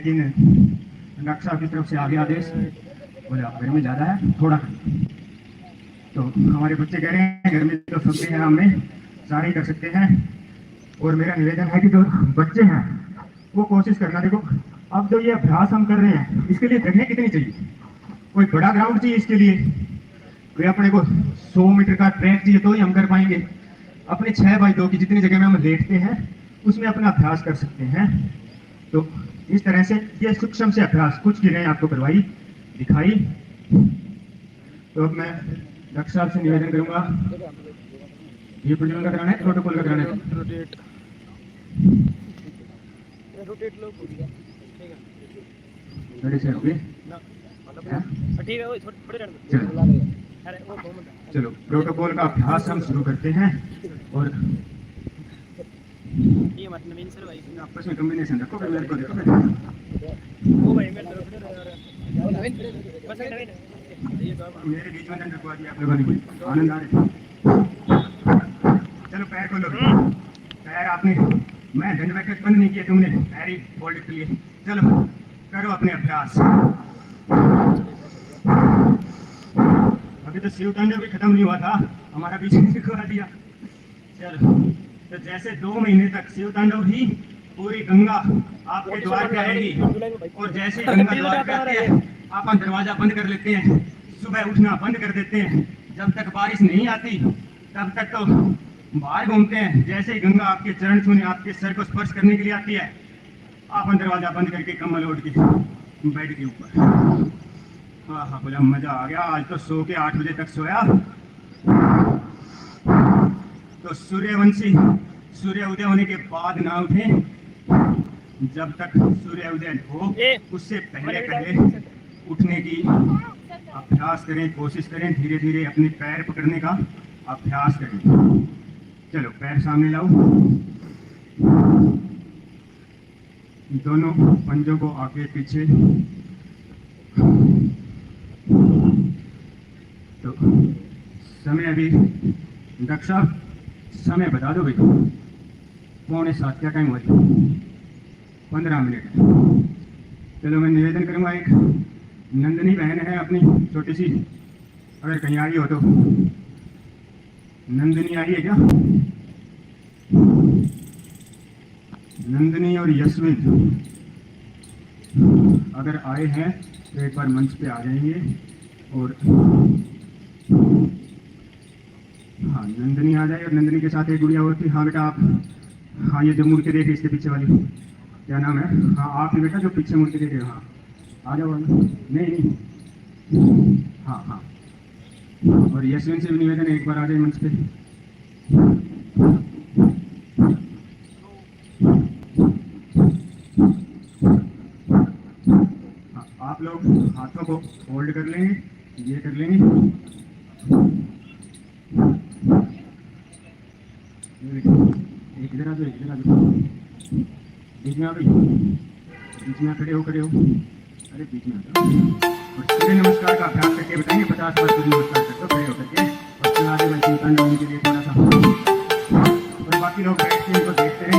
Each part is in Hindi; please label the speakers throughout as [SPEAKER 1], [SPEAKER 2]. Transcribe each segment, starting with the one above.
[SPEAKER 1] लेकिन डॉक्टर साहब की तरफ से आ गया आदेश, बोले आप घर में ज़्यादा है थोड़ा करिए। तो हमारे बच्चे कह रहे हैं घर में तो सकते हैं, हमें सारे ही कर सकते हैं। और मेरा निवेदन है कि जो बच्चे हैं वो कोशिश करना। देखो अब जो ये अभ्यास हम कर रहे हैं इसके लिए जगह कितनी चाहिए, कोई बड़ा ग्राउंड चाहिए इसके लिए, कोई अपने को 100 मीटर का ट्रैक चाहिए तो ही हम कर पाएंगे। अपने 6x2 की जितनी जगह में हम लेटते हैं उसमें अपना अभ्यास कर सकते हैं। तो इस तरह से ये सूक्ष्म से अभ्यास कुछ क्रियाएं आपको करवाई दिखाई। तो अब मैं डॉक्टर साहब से निवेदन करूंगा, ये प्रज्वलन का कराना है, प्रोटोकॉल का कराना है। चलो प्रोटोकॉल का अभ्यास हम शुरू करते हैं। और आपस में कॉम्बिनेशन रखो, मेरे को देखो मेरे बीच में दंड रखवा दिया आप लोगों ने, आनंद आ रहा है। चलो पैर खोलो, पैर आपने, मैं दंड रख बंद नहीं किया, तुमने पैर ही फोल्ड कर लिए। चलो करो अपने अभ्यास। अभी तो शिव तांडव भी खत्म नहीं हुआ था, हमारा बीच में दिखवा दिया। चलो तो जैसे 2 महीने तक शिव तांडव ही पूरी गंगा आपके द्वार पे आएगी, और जैसे गंगा द्वार पे आती है आप दरवाजा बंद कर लेते हैं, सुबह उठना बंद कर देते हैं। जब तक बारिश नहीं आती तब तक तो बाहर घूमते हैं। जैसे ही गंगा आपके चरण छूने, आपके सर को स्पर्श करने के लिए आती है, आप दरवाजा बंद करके कम्बल ओढ़ के बेड के ऊपर। हाँ हाँ, बोला मजा आ गया, आज तो सो के 8 बजे तक सोया। तो सूर्यवंशी सूर्य उदय होने के बाद ना उठे, जब तक सूर्य उदय हो उससे पहले पहले उठने की अभ्यास करें, कोशिश करें। धीरे धीरे अपने पैर पकड़ने का अभ्यास करें। चलो पैर सामने लाओ, दोनों पंजों को आगे पीछे। तो समय अभी डॉक्टर साहब समय बता दो भाई, 6:45 क्या टाइम हुआ? 15 मिनट। चलो मैं निवेदन करूंगा, एक नंदनी बहन है अपनी छोटी सी, अगर कहीं आई हो तो। नंदनी आई है क्या? नंदनी और यशविंद अगर आए हैं तो एक बार मंच पे आ जाएंगे। और हाँ नंदनी आ जाए, और नंदनी के साथ एक गुड़िया और थी। हाँ बेटा आप, हाँ ये जो मुड़ के देखे इसके पीछे वाली, क्या नाम है? हाँ आप ही बेटा जो पीछे मुड़ के देखे। हाँ आ जाओ। नहीं हाँ हाँ। और यशवंत से भी निवेदन, एक बार आ जाए मंच पे। हाँ, आप लोग हाथों को होल्ड कर लेंगे, ये कर लेंगे। एक इधर आ जाओ, इधर आ जाओ, बीच में आ गई, बीच में खड़े हो। अरे बीच में आ जाओ। और सूर्य नमस्कार का अभ्यास करके बताएंगे, 50 बार सूर्य नमस्कार कर दो खड़े होकर के। और फिर आगे मैं चिंतन करने के लिए थोड़ा सा, और बाकी लोग बैठ के इनको देखते रहे।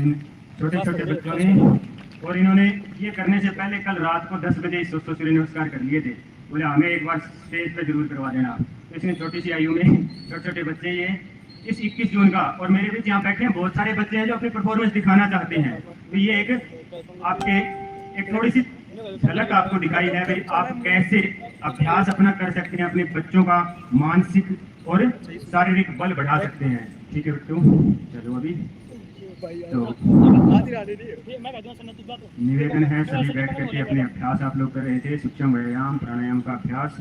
[SPEAKER 1] इन छोटे छोटे बच्चों ने, और इन्होंने ये करने से पहले कल रात को 10 बजे इस सूर्य नमस्कार कर लिए थे। बोले हमें एक बार स्टेज पे जरूर करवा देना। तो इसने छोटी सी आयु में छोटे छोटे बच्चे ये इस 21 जून का, और मेरे बीच यहाँ बैठे हैं बहुत सारे बच्चे हैं जो अपनी परफॉर्मेंस दिखाना चाहते हैं। तो ये एक आपके एक थोड़ी सी झलक आपको दिखाई है भाई आप कैसे अभ्यास अपना कर सकते हैं, अपने बच्चों का मानसिक और शारीरिक बल बढ़ा सकते हैं। ठीक है बिट्टू, चलो अभी तो निवेदन है सभी बैठ करके अपने अभ्यास आप लोग कर रहे थे, सूक्ष्म व्यायाम प्राणायाम का अभ्यास।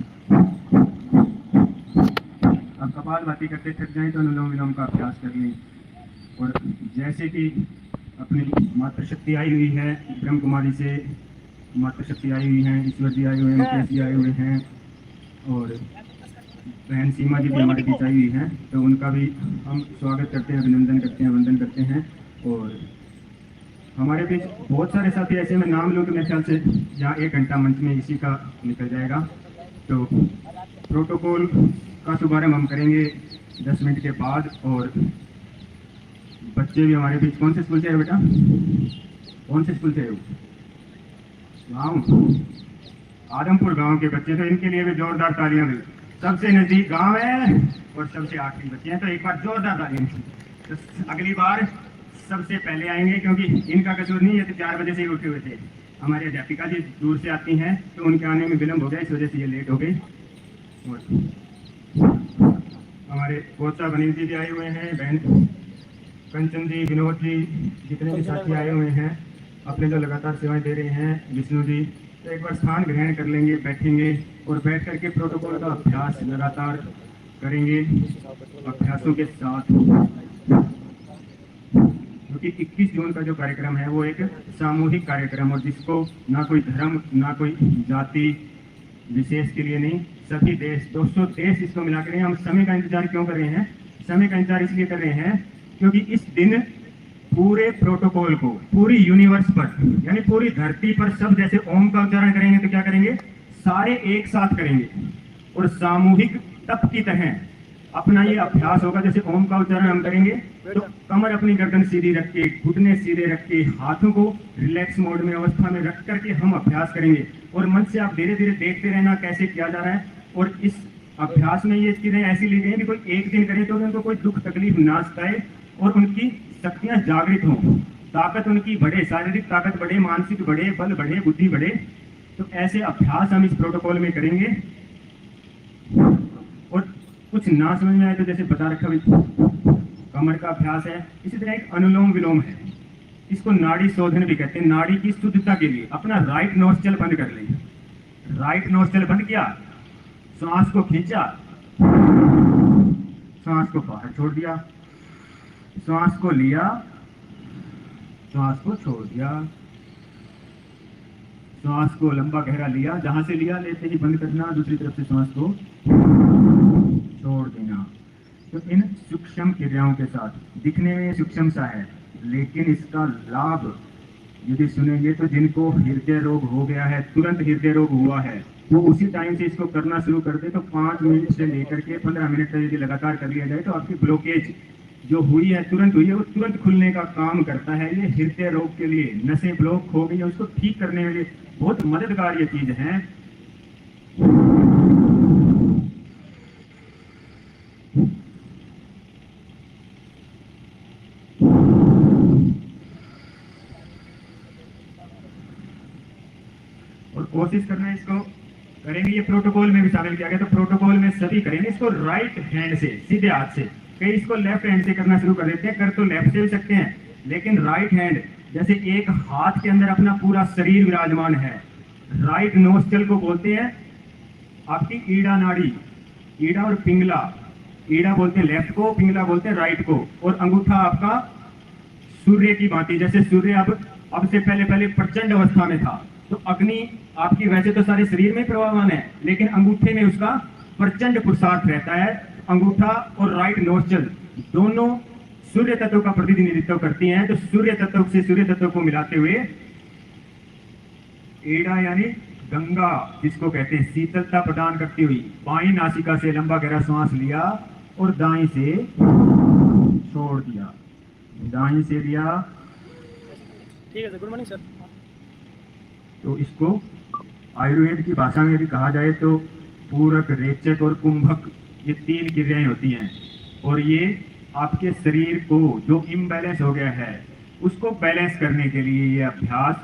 [SPEAKER 1] अब कपालभाति करते थक जाए तो अनुलोम विलोम का अभ्यास कर लें। और जैसे कि अपनी मातृशक्ति आई हुई है ब्रह्म कुमारी से, मातृशक्ति आई हुई है, ईश्वर जी आए हुए हैं, मुकेश जी आए हुए हैं, और बहन सीमा जी भी हमारे बीच आई हुई हैं, तो उनका भी हम स्वागत करते हैं, अभिनंदन करते हैं, वंदन करते हैं। और हमारे बीच बहुत सारे साथी ऐसे मैं नाम लूँ कि मेरे ख्याल से यहाँ 1 घंटा मंच में इसी का निकल जाएगा। तो प्रोटोकॉल का शुभारंभ हम करेंगे 10 मिनट के बाद। और बच्चे भी हमारे बीच, कौन से स्कूल से आए बेटा, कौन से स्कूल से आए? गाँव, आदमपुर गांव के बच्चे, तो इनके लिए भी जोरदार तालियां भी। सबसे नजदीक गांव है और सबसे आखिरी बच्चे हैं, तो एक बार जोरदार तालियां। तो अगली बार सबसे पहले आएंगे, क्योंकि इनका कसूर नहीं है, तो 4 बजे से ही उठे हुए थे। हमारी अध्यापिका जी दूर से आती हैं तो उनके आने में विलम्ब हो गया, इस वजह से ये लेट हो गई। और हमारे कोचा अनिल जी भी आए हुए हैं, बहन कंचन जी, विनोद जी, जितने भी साथी आए हुए हैं अपने जो लगातार सेवाएं दे रहे हैं, विष्णु जी, तो एक बार स्थान ग्रहण कर लेंगे, बैठेंगे और बैठ करके प्रोटोकॉल का अभ्यास लगातार करेंगे अभ्यासों के साथ। क्योंकि 21 जून का जो कार्यक्रम है वो एक सामूहिक कार्यक्रम, और जिसको ना कोई धर्म ना कोई जाति विशेष के लिए नहीं, सभी देश 200 देश इसको मिला कर। हम समय का इंतजार क्यों कर रहे हैं? समय का इंतजार इसलिए कर रहे हैं क्योंकि इस दिन पूरे प्रोटोकॉल को पूरी यूनिवर्स पर, यानी पूरी धरती पर सब जैसे ओम का उच्चारण करेंगे तो क्या करेंगे, सारे एक साथ करेंगे और सामूहिक तप की तरह अपना ये अभ्यास होगा। जैसे ओम का उच्चारण हम करेंगे तो कमर अपनी गर्दन सीधी रख के, घुटने सीधे रख के, हाथों को रिलैक्स मोड में अवस्था में रख करके हम अभ्यास करेंगे। और मन से आप धीरे धीरे देखते रहना कैसे किया जा रहा है। और इस अभ्यास में ये चीजें ऐसी ली गई है कि कोई एक दिन करे तो उनको कोई दुख तकलीफ ना सताए और उनकी शक्तियां जागृत हों, ताकत उनकी बढ़े, शारीरिक ताकत बढ़े, मानसिक बढ़े, बल बढ़े, बुद्धि बढ़े। तो ऐसे अभ्यास हम इस प्रोटोकॉल में करेंगे। और कुछ ना समझ में आए तो जैसे बता रखा भी कमर का अभ्यास है, इसी तरह एक अनुलोम विलोम है, इसको नाड़ी शोधन भी कहते हैं। नाड़ी की शुद्धता के लिए अपना राइट नोस्ट्रल बंद कर लें। राइट नोस्ट्रल बंद किया, सांस को खींचा, सांस को बाहर छोड़ दिया, सांस को लिया, सांस को छोड़ दिया, सांस को लंबा गहरा लिया, जहां से लिया लेते ही बंद करना, दूसरी तरफ से सांस को छोड़ देना। तो इन सूक्ष्म क्रियाओं के साथ दिखने में सूक्ष्म सा है, लेकिन इसका लाभ यदि सुनेंगे तो जिनको हृदय रोग हो गया है, तुरंत हृदय रोग हुआ है, वो उसी टाइम से इसको करना शुरू कर दे तो 5 मिनट से लेकर के 15 मिनट तक यदि लगातार कर लिया जाए तो आपकी ब्लॉकेज जो हुई है, तुरंत हुई है, वो तुरंत खुलने का काम करता है। ये हृदय रोग के लिए, नसें ब्लॉक हो गई है उसको ठीक करने के लिए बहुत मददगार ये चीज है। और कोशिश करना इसको करेंगे, ये प्रोटोकॉल में भी शामिल किया गया, तो प्रोटोकॉल में सभी करेंगे इसको राइट हैंड से, सीधे हाथ से। कई इसको लेफ्ट हैंड से करना शुरू कर देते हैं, कर तो लेफ्ट से भी सकते हैं, लेकिन राइट हैंड, जैसे एक हाथ के अंदर अपना पूरा शरीर विराजमान है। राइट नोस्ट्रल को बोलते हैं आपकी ईड़ा नाड़ी, ईड़ा और पिंगला, ईड़ा बोलते हैं लेफ्ट को, पिंगला बोलते हैं राइट को, और अंगूठा आपका सूर्य की भांति, जैसे सूर्य अब से पहले प्रचंड अवस्था में था, तो अग्नि आपकी वैसे तो सारे शरीर में प्रवाहमान है, लेकिन अंगूठे में उसका प्रचंड पुरुषार्थ रहता है। अंगूठा और राइट नोस्ट्रल दोनों सूर्य तत्व का प्रतिनिधित्व करती हैं, तो सूर्य तत्व से सूर्य तत्व को मिलाते हुए एड़ा यानी गंगा जिसको कहते हैं, शीतलता प्रदान करती हुई बाईं नासिका से लंबा गहरा सांस लिया और दाईं से छोड़ दिया, दाईं से लिया
[SPEAKER 2] ठीक है सर, गुड मॉर्निंग सर।
[SPEAKER 1] तो इसको आयुर्वेद की भाषा में भी कहा जाए तो पूरक, रेचक और कुंभक, ये 3 क्रियाएं होती हैं। और ये आपके शरीर को जो इम्बैलेंस हो गया है उसको बैलेंस करने के लिए ये अभ्यास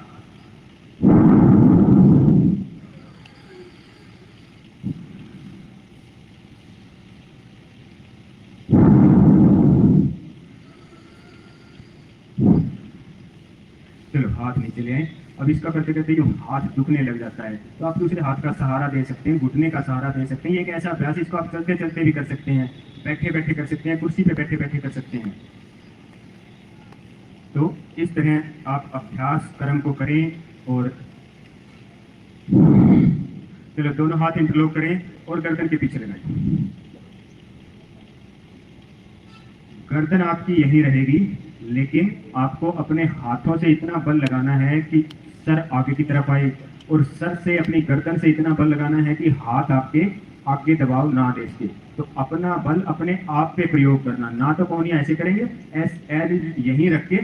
[SPEAKER 1] चलो हाथ नीचे ले आए। अब इसका करते करते जो हाथ दुखने लग जाता है तो आप दूसरे हाथ का सहारा दे सकते हैं, घुटने का सहारा दे सकते हैं। ये एक ऐसा अभ्यास, इसको आप चलते चलते भी कर सकते हैं, बैठे बैठे कर सकते हैं, कुर्सी पे बैठे बैठे कर सकते हैं। तो इस तरह आप अभ्यास कर्म को करें। और चलो दोनों हाथ इंटरलॉक करें और गर्दन के पीछे लगाएं। गर्दन आपकी यही रहेगी, लेकिन आपको अपने हाथों से इतना बल लगाना है कि सर आगे की तरफ आए, और सर से अपनी गर्दन से इतना बल लगाना है कि हाथ आपके आगे दबाव ना दे सके। तो अपना बल अपने आप पे प्रयोग करना, ना तो कोहनियां ऐसे करेंगे, यहीं रख के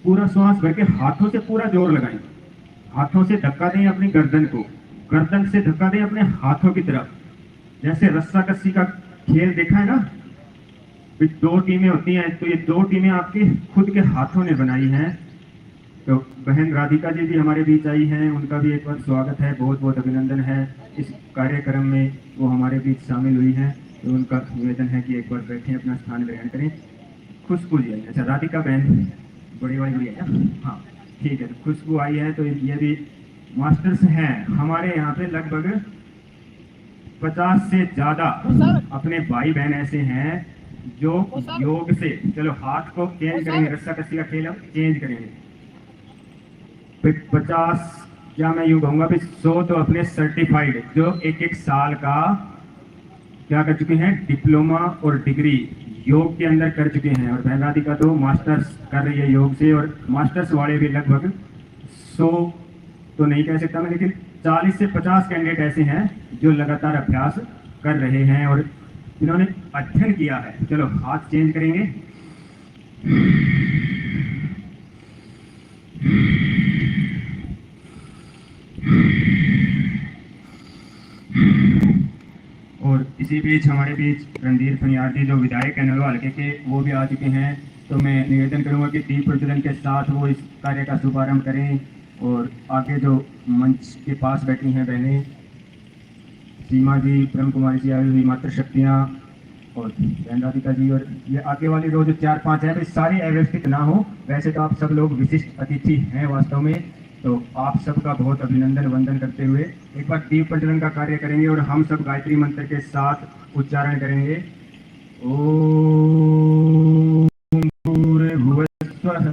[SPEAKER 1] पूरा श्वास भर के हाथों से पूरा जोर लगाएं। हाथों से धक्का दें अपनी गर्दन को, गर्दन से धक्का दें अपने हाथों की तरफ। जैसे रस्सा कस्सी का खेल देखा है ना, 2 टीमें होती हैं, तो ये 2 टीमें आपके खुद के हाथों ने बनाई हैं। तो बहन राधिका जी भी हमारे बीच आई हैं, उनका भी एक बार स्वागत है, बहुत बहुत अभिनंदन है इस कार्यक्रम में, वो हमारे बीच शामिल हुई हैं। तो उनका निवेदन है कि एक बार बैठें, अपना स्थान ग्रहण करें। खुशबू जी आई, अच्छा राधिका बहन बड़ी वाली भी है क्या? हाँ ठीक है, तो खुशबू आई है। तो ये भी मास्टर्स हैं हमारे यहाँ पे, लगभग 50 से ज्यादा अपने भाई बहन ऐसे हैं जो योग से, चलो हाथ को चेंज करेंगे, रस्सा कस्सी का खेल हम चेंज करेंगे। 50 क्या मैं यूं कहूंगा, 100 तो अपने सर्टिफाइड जो एक साल का क्या कर चुके हैं, डिप्लोमा और डिग्री योग के अंदर कर चुके हैं। और बहन राधिका तो मास्टर्स कर रही है योग से, और मास्टर्स वाले भी लगभग 100 तो नहीं कह सकता मैं, लेकिन 40 से 50 कैंडिडेट ऐसे हैं जो लगातार अभ्यास कर रहे हैं और इन्होंने अध्ययन किया है। चलो हाथ चेंज करेंगे। और इसी बीच हमारे बीच रणधीर फनियार जी जो विधायक है नलवा हल्के के, वो भी आ चुके हैं। तो मैं निवेदन करूंगा कि दीप प्रज्वलन के साथ वो इस कार्य का शुभारंभ करें। और आगे जो मंच के पास बैठी हैं बहनें, सीमा जी, ब्रह्म कुमारी जी आई हुई मातृशक्तियाँ, और बहन राधिका जी, और ये आगे वाली रो जो 4-5 है, तो सारे अव्यवस्थित ना हो। वैसे तो आप सब लोग विशिष्ट अतिथि हैं वास्तव में, तो आप सबका बहुत अभिनंदन वंदन करते हुए एक बार दीप प्रज्वलन का कार्य करेंगे। और हम सब गायत्री मंत्र के साथ उच्चारण करेंगे। ओम भूर्भुवस्सुः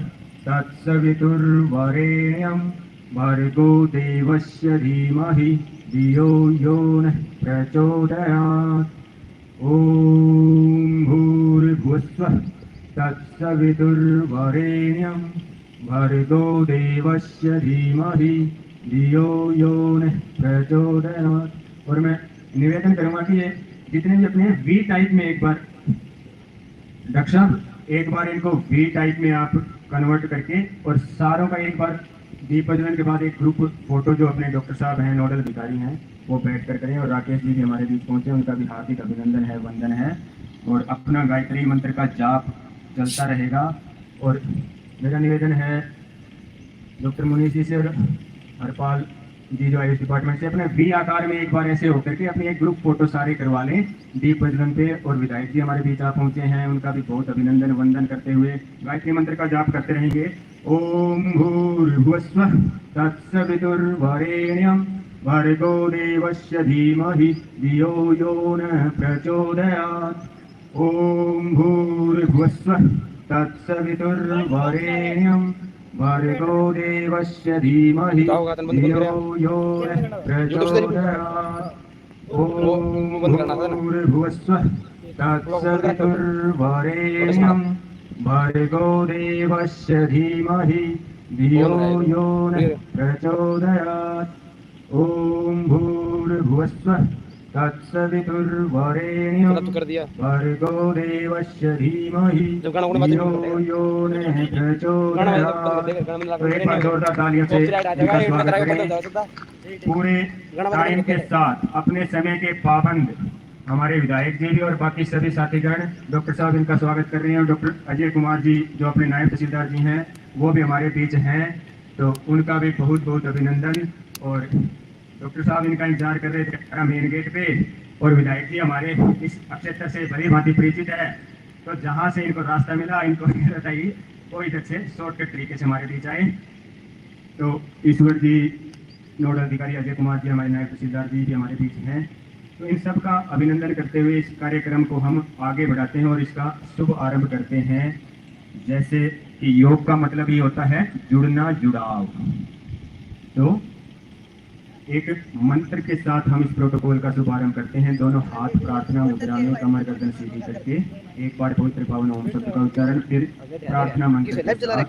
[SPEAKER 1] तत्सवितुर्वरेण्यं भर्गो देवस्य धीमहि धियो यो नः प्रचोदयात्। ओम भूर्भुवस्सुः तत्सवितुर्वरेण्यं भर्गो देवस्य धीमहि धियो यो नः प्रचोदयात्। और मैं निवेदन करूंगा कि ये जितने भी अपने वी टाइप में एक बार डॉक्टर साहब, एक बार इनको वी टाइप में आप कन्वर्ट करके, और सारों का एक बार दीप प्रज्वलन के बाद एक ग्रुप फोटो जो अपने डॉक्टर साहब हैं, नोडल अधिकारी हैं, वो बैठ कर करें। और राकेश जी भी हमारे बीच पहुंचे, उनका भी हार्दिक अभिनंदन है, वंदन है। और अपना गायत्री मंत्र का जाप चलता रहेगा। और मेरा निवेदन है डॉक्टर मुनीष जी से और हरपाल जी जो आयुष डिपार्टमेंट से, अपने वी आकार में एक बार ऐसे होकर के अपनी एक ग्रुप फोटो सारे करवा लें दीप प्रज्वलन पे। और विधायक जी हमारे बीच आप पहुंचे हैं, उनका भी बहुत अभिनंदन वंदन करते हुए गायत्री मंत्र का जाप करते रहेंगे। ओम भूर्भुवस्सुः तत्सवितुर्वरेण्यं भर्गो देवस्य धीमहि धियो यो नः प्रचोदयात्। ओम भूर्भुवस्सुः तत्सवितुर्वरेण्यं भर्गो देवस्य धीमहि धियो यो नः प्रचोदयात्। ओम भूर्भुवस्सुः तत्सवितुर्वरेण्यं भर्गो देवस्य धीमहि धियो यो नः प्रचोदयात्। ओम भूर्भुवस्सुः तत्सवितुर्वरेण्यं
[SPEAKER 2] मतलब तो कर दिया
[SPEAKER 1] भर्गो देवस्य धीमहि
[SPEAKER 2] जब गाना होने
[SPEAKER 1] धियो
[SPEAKER 2] बात
[SPEAKER 1] यो न
[SPEAKER 2] गाना मैंने
[SPEAKER 1] प्रचोदयात्।
[SPEAKER 2] बंद कर दिया गाना मैंने
[SPEAKER 1] तो एक बार जोरदार तालियों से
[SPEAKER 2] कॉपीराइट आ जाएगा
[SPEAKER 1] इनका
[SPEAKER 2] एड में
[SPEAKER 1] स्वागत
[SPEAKER 2] तेरा बंद हो
[SPEAKER 1] करें।
[SPEAKER 2] जाएगा
[SPEAKER 1] पूरे
[SPEAKER 2] गाना बंद
[SPEAKER 1] टाइम
[SPEAKER 2] कर
[SPEAKER 1] के
[SPEAKER 2] दिया
[SPEAKER 1] साथ अपने समय के पाबंद हमारे विधायक जी भी और बाकी सभी साथीगण डॉक्टर साहब इनका स्वागत कर रहे हैं। और डॉक्टर अजय कुमार जी जो अपने नायब तहसीलदार जी हैं वो भी हमारे बीच हैं, तो उनका भी बहुत बहुत अभिनंदन। और डॉक्टर साहब इनका इंतजार कर रहे थे मेन गेट पे, और विधायक जी हमारे इस क्षेत्र से भली भांति परिचित है, तो जहाँ से इनको रास्ता मिला इनको बताइए वो इधर से शॉर्टकट तरीके से हमारे बीच आए। तो ईश्वर जी, नोडल अधिकारी अजय कुमार जी, हमारे नायब तहसीलदार जी भी हमारे बीच हैं। तो इन सब का अभिनंदन करते हुए इस कार्यक्रम को हम आगे बढ़ाते हैं और इसका शुभ आरंभ करते हैं। जैसे कि योग का मतलब ही होता है जुड़ना, जुड़ाव। तो एक मंत्र के साथ हम इस प्रोटोकॉल का शुभारंभ करते हैं। दोनों हाथ प्रार्थना मुद्रा में, कमर गर्दन सीधी करके एक बार पवित्र पावन ओम शब्द का उच्चारण, फिर प्रार्थना मंत्र के साथ।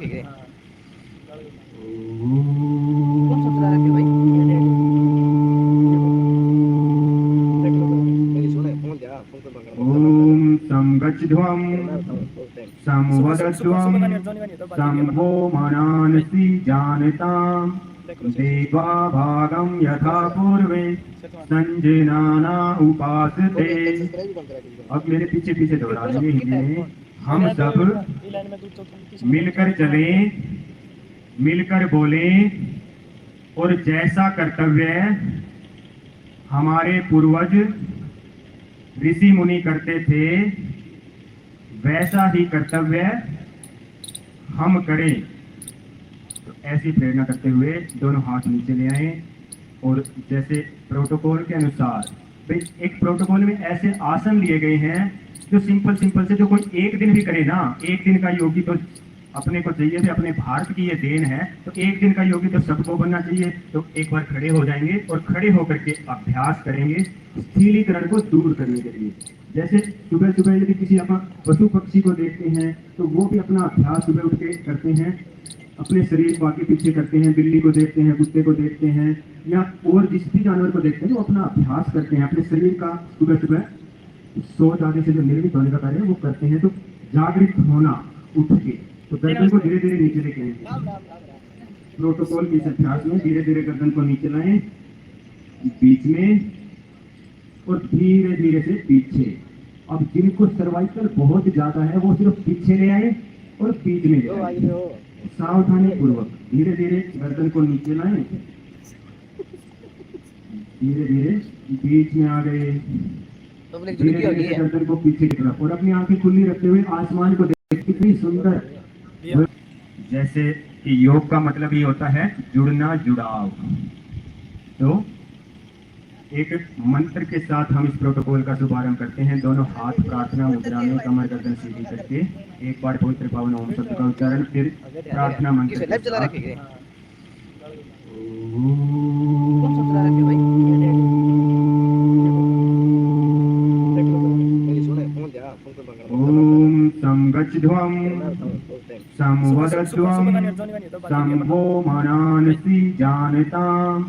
[SPEAKER 1] ओम संगच्छध्वं संवदध्वं संभो मनांसि जानतां देवा भागं यथा पूर्वे संजनाना उपासते। अब मेरे पीछे पीछे दोहरा लेंगे हिंदी में। हम सब मिलकर चलें, मिलकर बोलें, और जैसा कर्तव्य हमारे पूर्वज ऋषि मुनि करते थे वैसा ही कर्तव्य हम करें। तो ऐसी प्रेरणा करते हुए दोनों हाथ नीचे ले आए, और जैसे प्रोटोकॉल के अनुसार, भाई एक प्रोटोकॉल में ऐसे आसन लिए गए हैं जो सिंपल सिंपल से, जो कोई एक दिन भी करे ना, एक दिन का योगी तो अपने को चाहिए थे, अपने भारत की ये देन है, तो एक दिन का योगी तो सबको बनना चाहिए। तो एक बार खड़े हो जाएंगे और खड़े होकर के अभ्यास करेंगे स्थूलीकरण को दूर करने के लिए। जैसे सुबह सुबह यदि किसी अपना पशु पक्षी को देखते हैं तो वो भी अपना अभ्यास सुबह उठ के करते हैं, अपने शरीर को आगे पीछे करते हैं। बिल्ली को देखते हैं, कुत्ते को देखते हैं, या और जिस भी जानवर को देखते हैं वो अपना अभ्यास करते हैं अपने शरीर का। सुबह सुबह सोच आदि से जो निर्मित होने का कार्य है वो करते हैं। तो जागृत होना, उठ के, तो गर्दन को धीरे धीरे नीचे लेके आएंगे। प्रोटोकॉल के इस अभ्यास में धीरे धीरे गर्दन को नीचे लाएं, बीच में, और धीरे धीरे से पीछे। अब जिनको सर्वाइकल बहुत ज्यादा है वो सिर्फ पीछे ले आए और बीच में ले आए। सावधानी पूर्वक धीरे धीरे गर्दन को नीचे लाएं, धीरे धीरे बीच में आ गए, धीरे धीरे गर्दन को पीछे की तरफ, और अपनी आंखें खुली रखते हुए आसमान को देख। कितनी सुंदर। जैसे कि योग का मतलब ही होता है जुड़ना, जुड़ाव। तो एक मंत्र के साथ हम इस प्रोटोकॉल का शुभारंभ करते हैं। दोनों हाथ प्रार्थना मुद्रा में, कमर गर्दन सीधी करके एक बार पवित्र पावन ओम शब्द का उच्चारण, फिर प्रार्थना मंत्र के साथ। ओम संगच्छध्वं संवदध्वं संभो मनांसि जानतां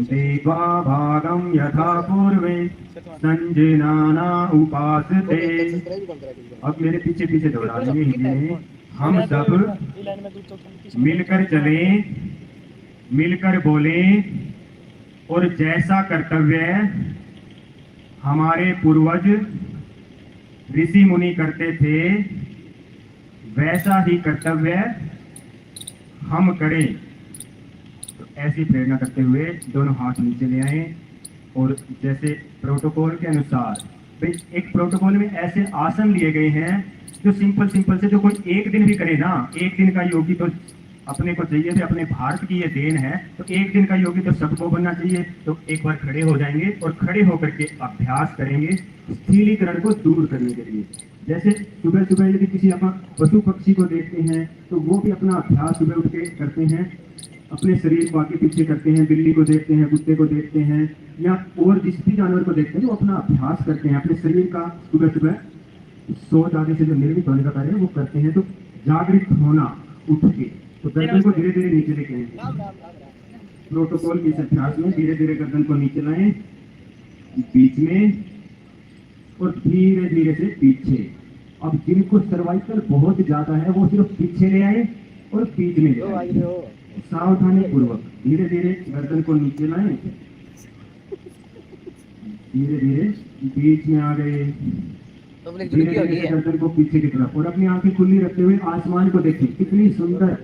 [SPEAKER 1] देवा भागं यथा पूर्वे संजनाना उपासते। अब मेरे पीछे पीछे दोहरा लेंगे हिंदी में। हम सब मिलकर चलें, मिलकर बोलें, और जैसा कर्तव्य हमारे पूर्वज ऋषि मुनि करते थे वैसा ही कर्तव्य हम करें। तो ऐसी प्रेरणा करते हुए दोनों हाथ नीचे ले आए, और जैसे प्रोटोकॉल के अनुसार, भाई एक प्रोटोकॉल में ऐसे आसन लिए गए हैं जो सिंपल सिंपल से, जो कोई एक दिन भी करे ना, एक दिन का योगी तो अपने को चाहिए थे, अपने भारत की ये देन है, तो एक दिन का योगी तो सबको बनना चाहिए। तो एक बार खड़े हो जाएंगे और खड़े होकर के अभ्यास करेंगे स्थूलीकरण को दूर करने के लिए। जैसे सुबह सुबह यदि किसी अपना पशु पक्षी को देखते हैं तो वो भी अपना अभ्यास सुबह उठ के करते हैं, अपने शरीर को आगे पीछे करते हैं। बिल्ली को देखते हैं, कुत्ते को देखते हैं, या और जिस भी जानवर को देखते हैं वो अपना अभ्यास करते हैं अपने शरीर का। सुबह सुबह सोच आदि से जो निर्मित होने का कार्य है वो करते हैं। तो जागृत होना, उठ के, तो गर्दन को धीरे धीरे नीचे लेके आएंगे। प्रोटोकॉल के इस अभ्यास में धीरे धीरे गर्दन को नीचे लाएं, बीच में और धीरे धीरे से पीछे। अब जिनको सर्वाइकल बहुत ज्यादा है वो सिर्फ पीछे ले आए और बीच में ले आए। सावधानी पूर्वक धीरे धीरे गर्दन को नीचे लाए, धीरे धीरे बीच में आ गए, धीरे धीरे गर्दन को पीछे की तरफ, और अपनी आंखें खुली रखते हुए आसमान को देखें। कितनी सुंदर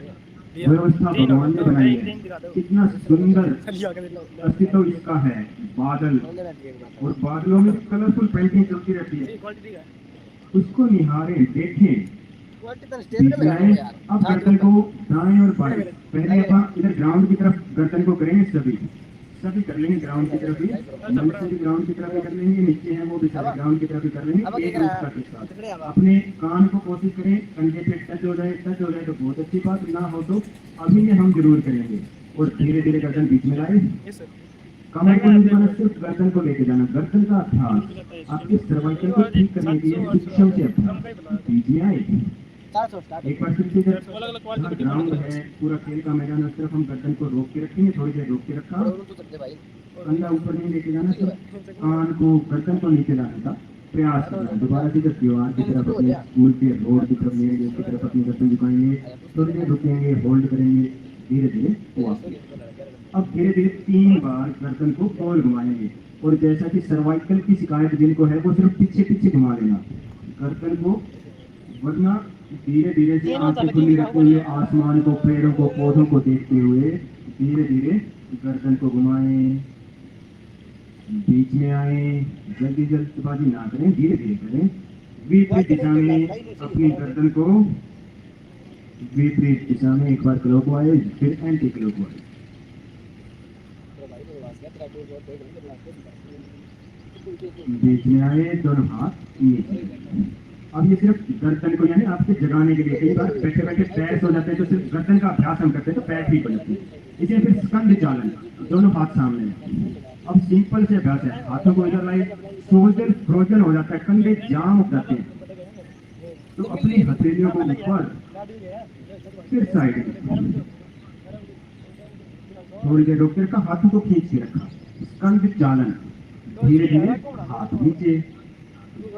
[SPEAKER 1] व्यवस्था भगवान ने बनाई है, कितना सुंदर अस्तित्व इसका है। बादल, और बादलों में कलरफुल पेंटिंग चलती रहती है, उसको निहारें, देखें। अब गर्दन को दाएं और बाएं, पहले आप इधर ग्राउंड की तरफ गर्दन को करेंगे, सभी कर लेंगे ग्राउंड की तरफ ही, मंच भी ग्राउंड की तरफ ही कर लेंगे, नीचे है वो भी ग्राउंड की तरफ ही कर लेंगे। एक रूप के साथ अपने कान को कोशिश करें कंधे पे टच हो जाए तो बहुत अच्छी बात, ना हो तो अभी में हम जरूर करेंगे। और धीरे धीरे गर्दन बीच में लाए, कमर को नीचे बनाना, सिर्फ गर्दन को लेके जाना। गर्दन का अभ्यास आपके सर्वाइकल को ठीक करने के लिए सूक्ष्म से अभ्यास। बीच में आए, एक बार फिर से ग्राउंड है, पूरा खेल का मैदान, उस तरफ हम गर्दन को रोक के रखेंगे, थोड़ी देर रोक के रखा, कंधा ऊपर नहीं लेके जाना, सिर्फ कान को गर्दन को नीचे लाने का प्रयास करना। दोबारा से दीवार की तरफ अपने मुल्क रोड की तरफ लेंगे, उसकी तरफ अपनी गर्दन झुकाएंगे, थोड़ी देर रुकेंगे, होल्ड करेंगे, धीरे धीरे वापस। अब धीरे धीरे 3 बार गर्दन को गोल घुमाएंगे, और जैसा कि सर्वाइकल की शिकायत जिनको है वो सिर्फ पीछे पीछे घुमा लेना गर्दन को, वरना धीरे धीरे से आंखें खुली रखते हुए आसमान को, पेड़ों को, पौधों को देखते हुए धीरे धीरे गर्दन को घुमाएं, बीच में आए, जल्दी जल्दबाजी ना करें, धीरे धीरे करें। विपरीत दिशा में अपनी गर्दन को विपरीत दिशा में एक बार क्लॉकवाइज, फिर एंटी क्लॉकवाइज। बीच में आए, दोनों हाथ नीचे। अब ये सिर्फ गर्दन को यानी आपके जगाने के लिए, कई बार बैठे बैठे पैर सो जाते हैं तो सिर्फ गर्दन का अभ्यास हम करते हैं तो पैर ठीक हो जाते हैं। इसे फिर स्कंध चालन, दोनों हाथ सामने। अब सिंपल से अभ्यास है, हाथों को इधर लाए, शोल्डर फ्रोजन हो जाता है, कंधे जाम हो जाते हैं, तो अपनी हथेलियों को ऊपर, फिर साइड में, थोड़ी देर रोक कर हाथों को खींच के रखा, स्कंध चालन, धीरे धीरे हाथ नीचे,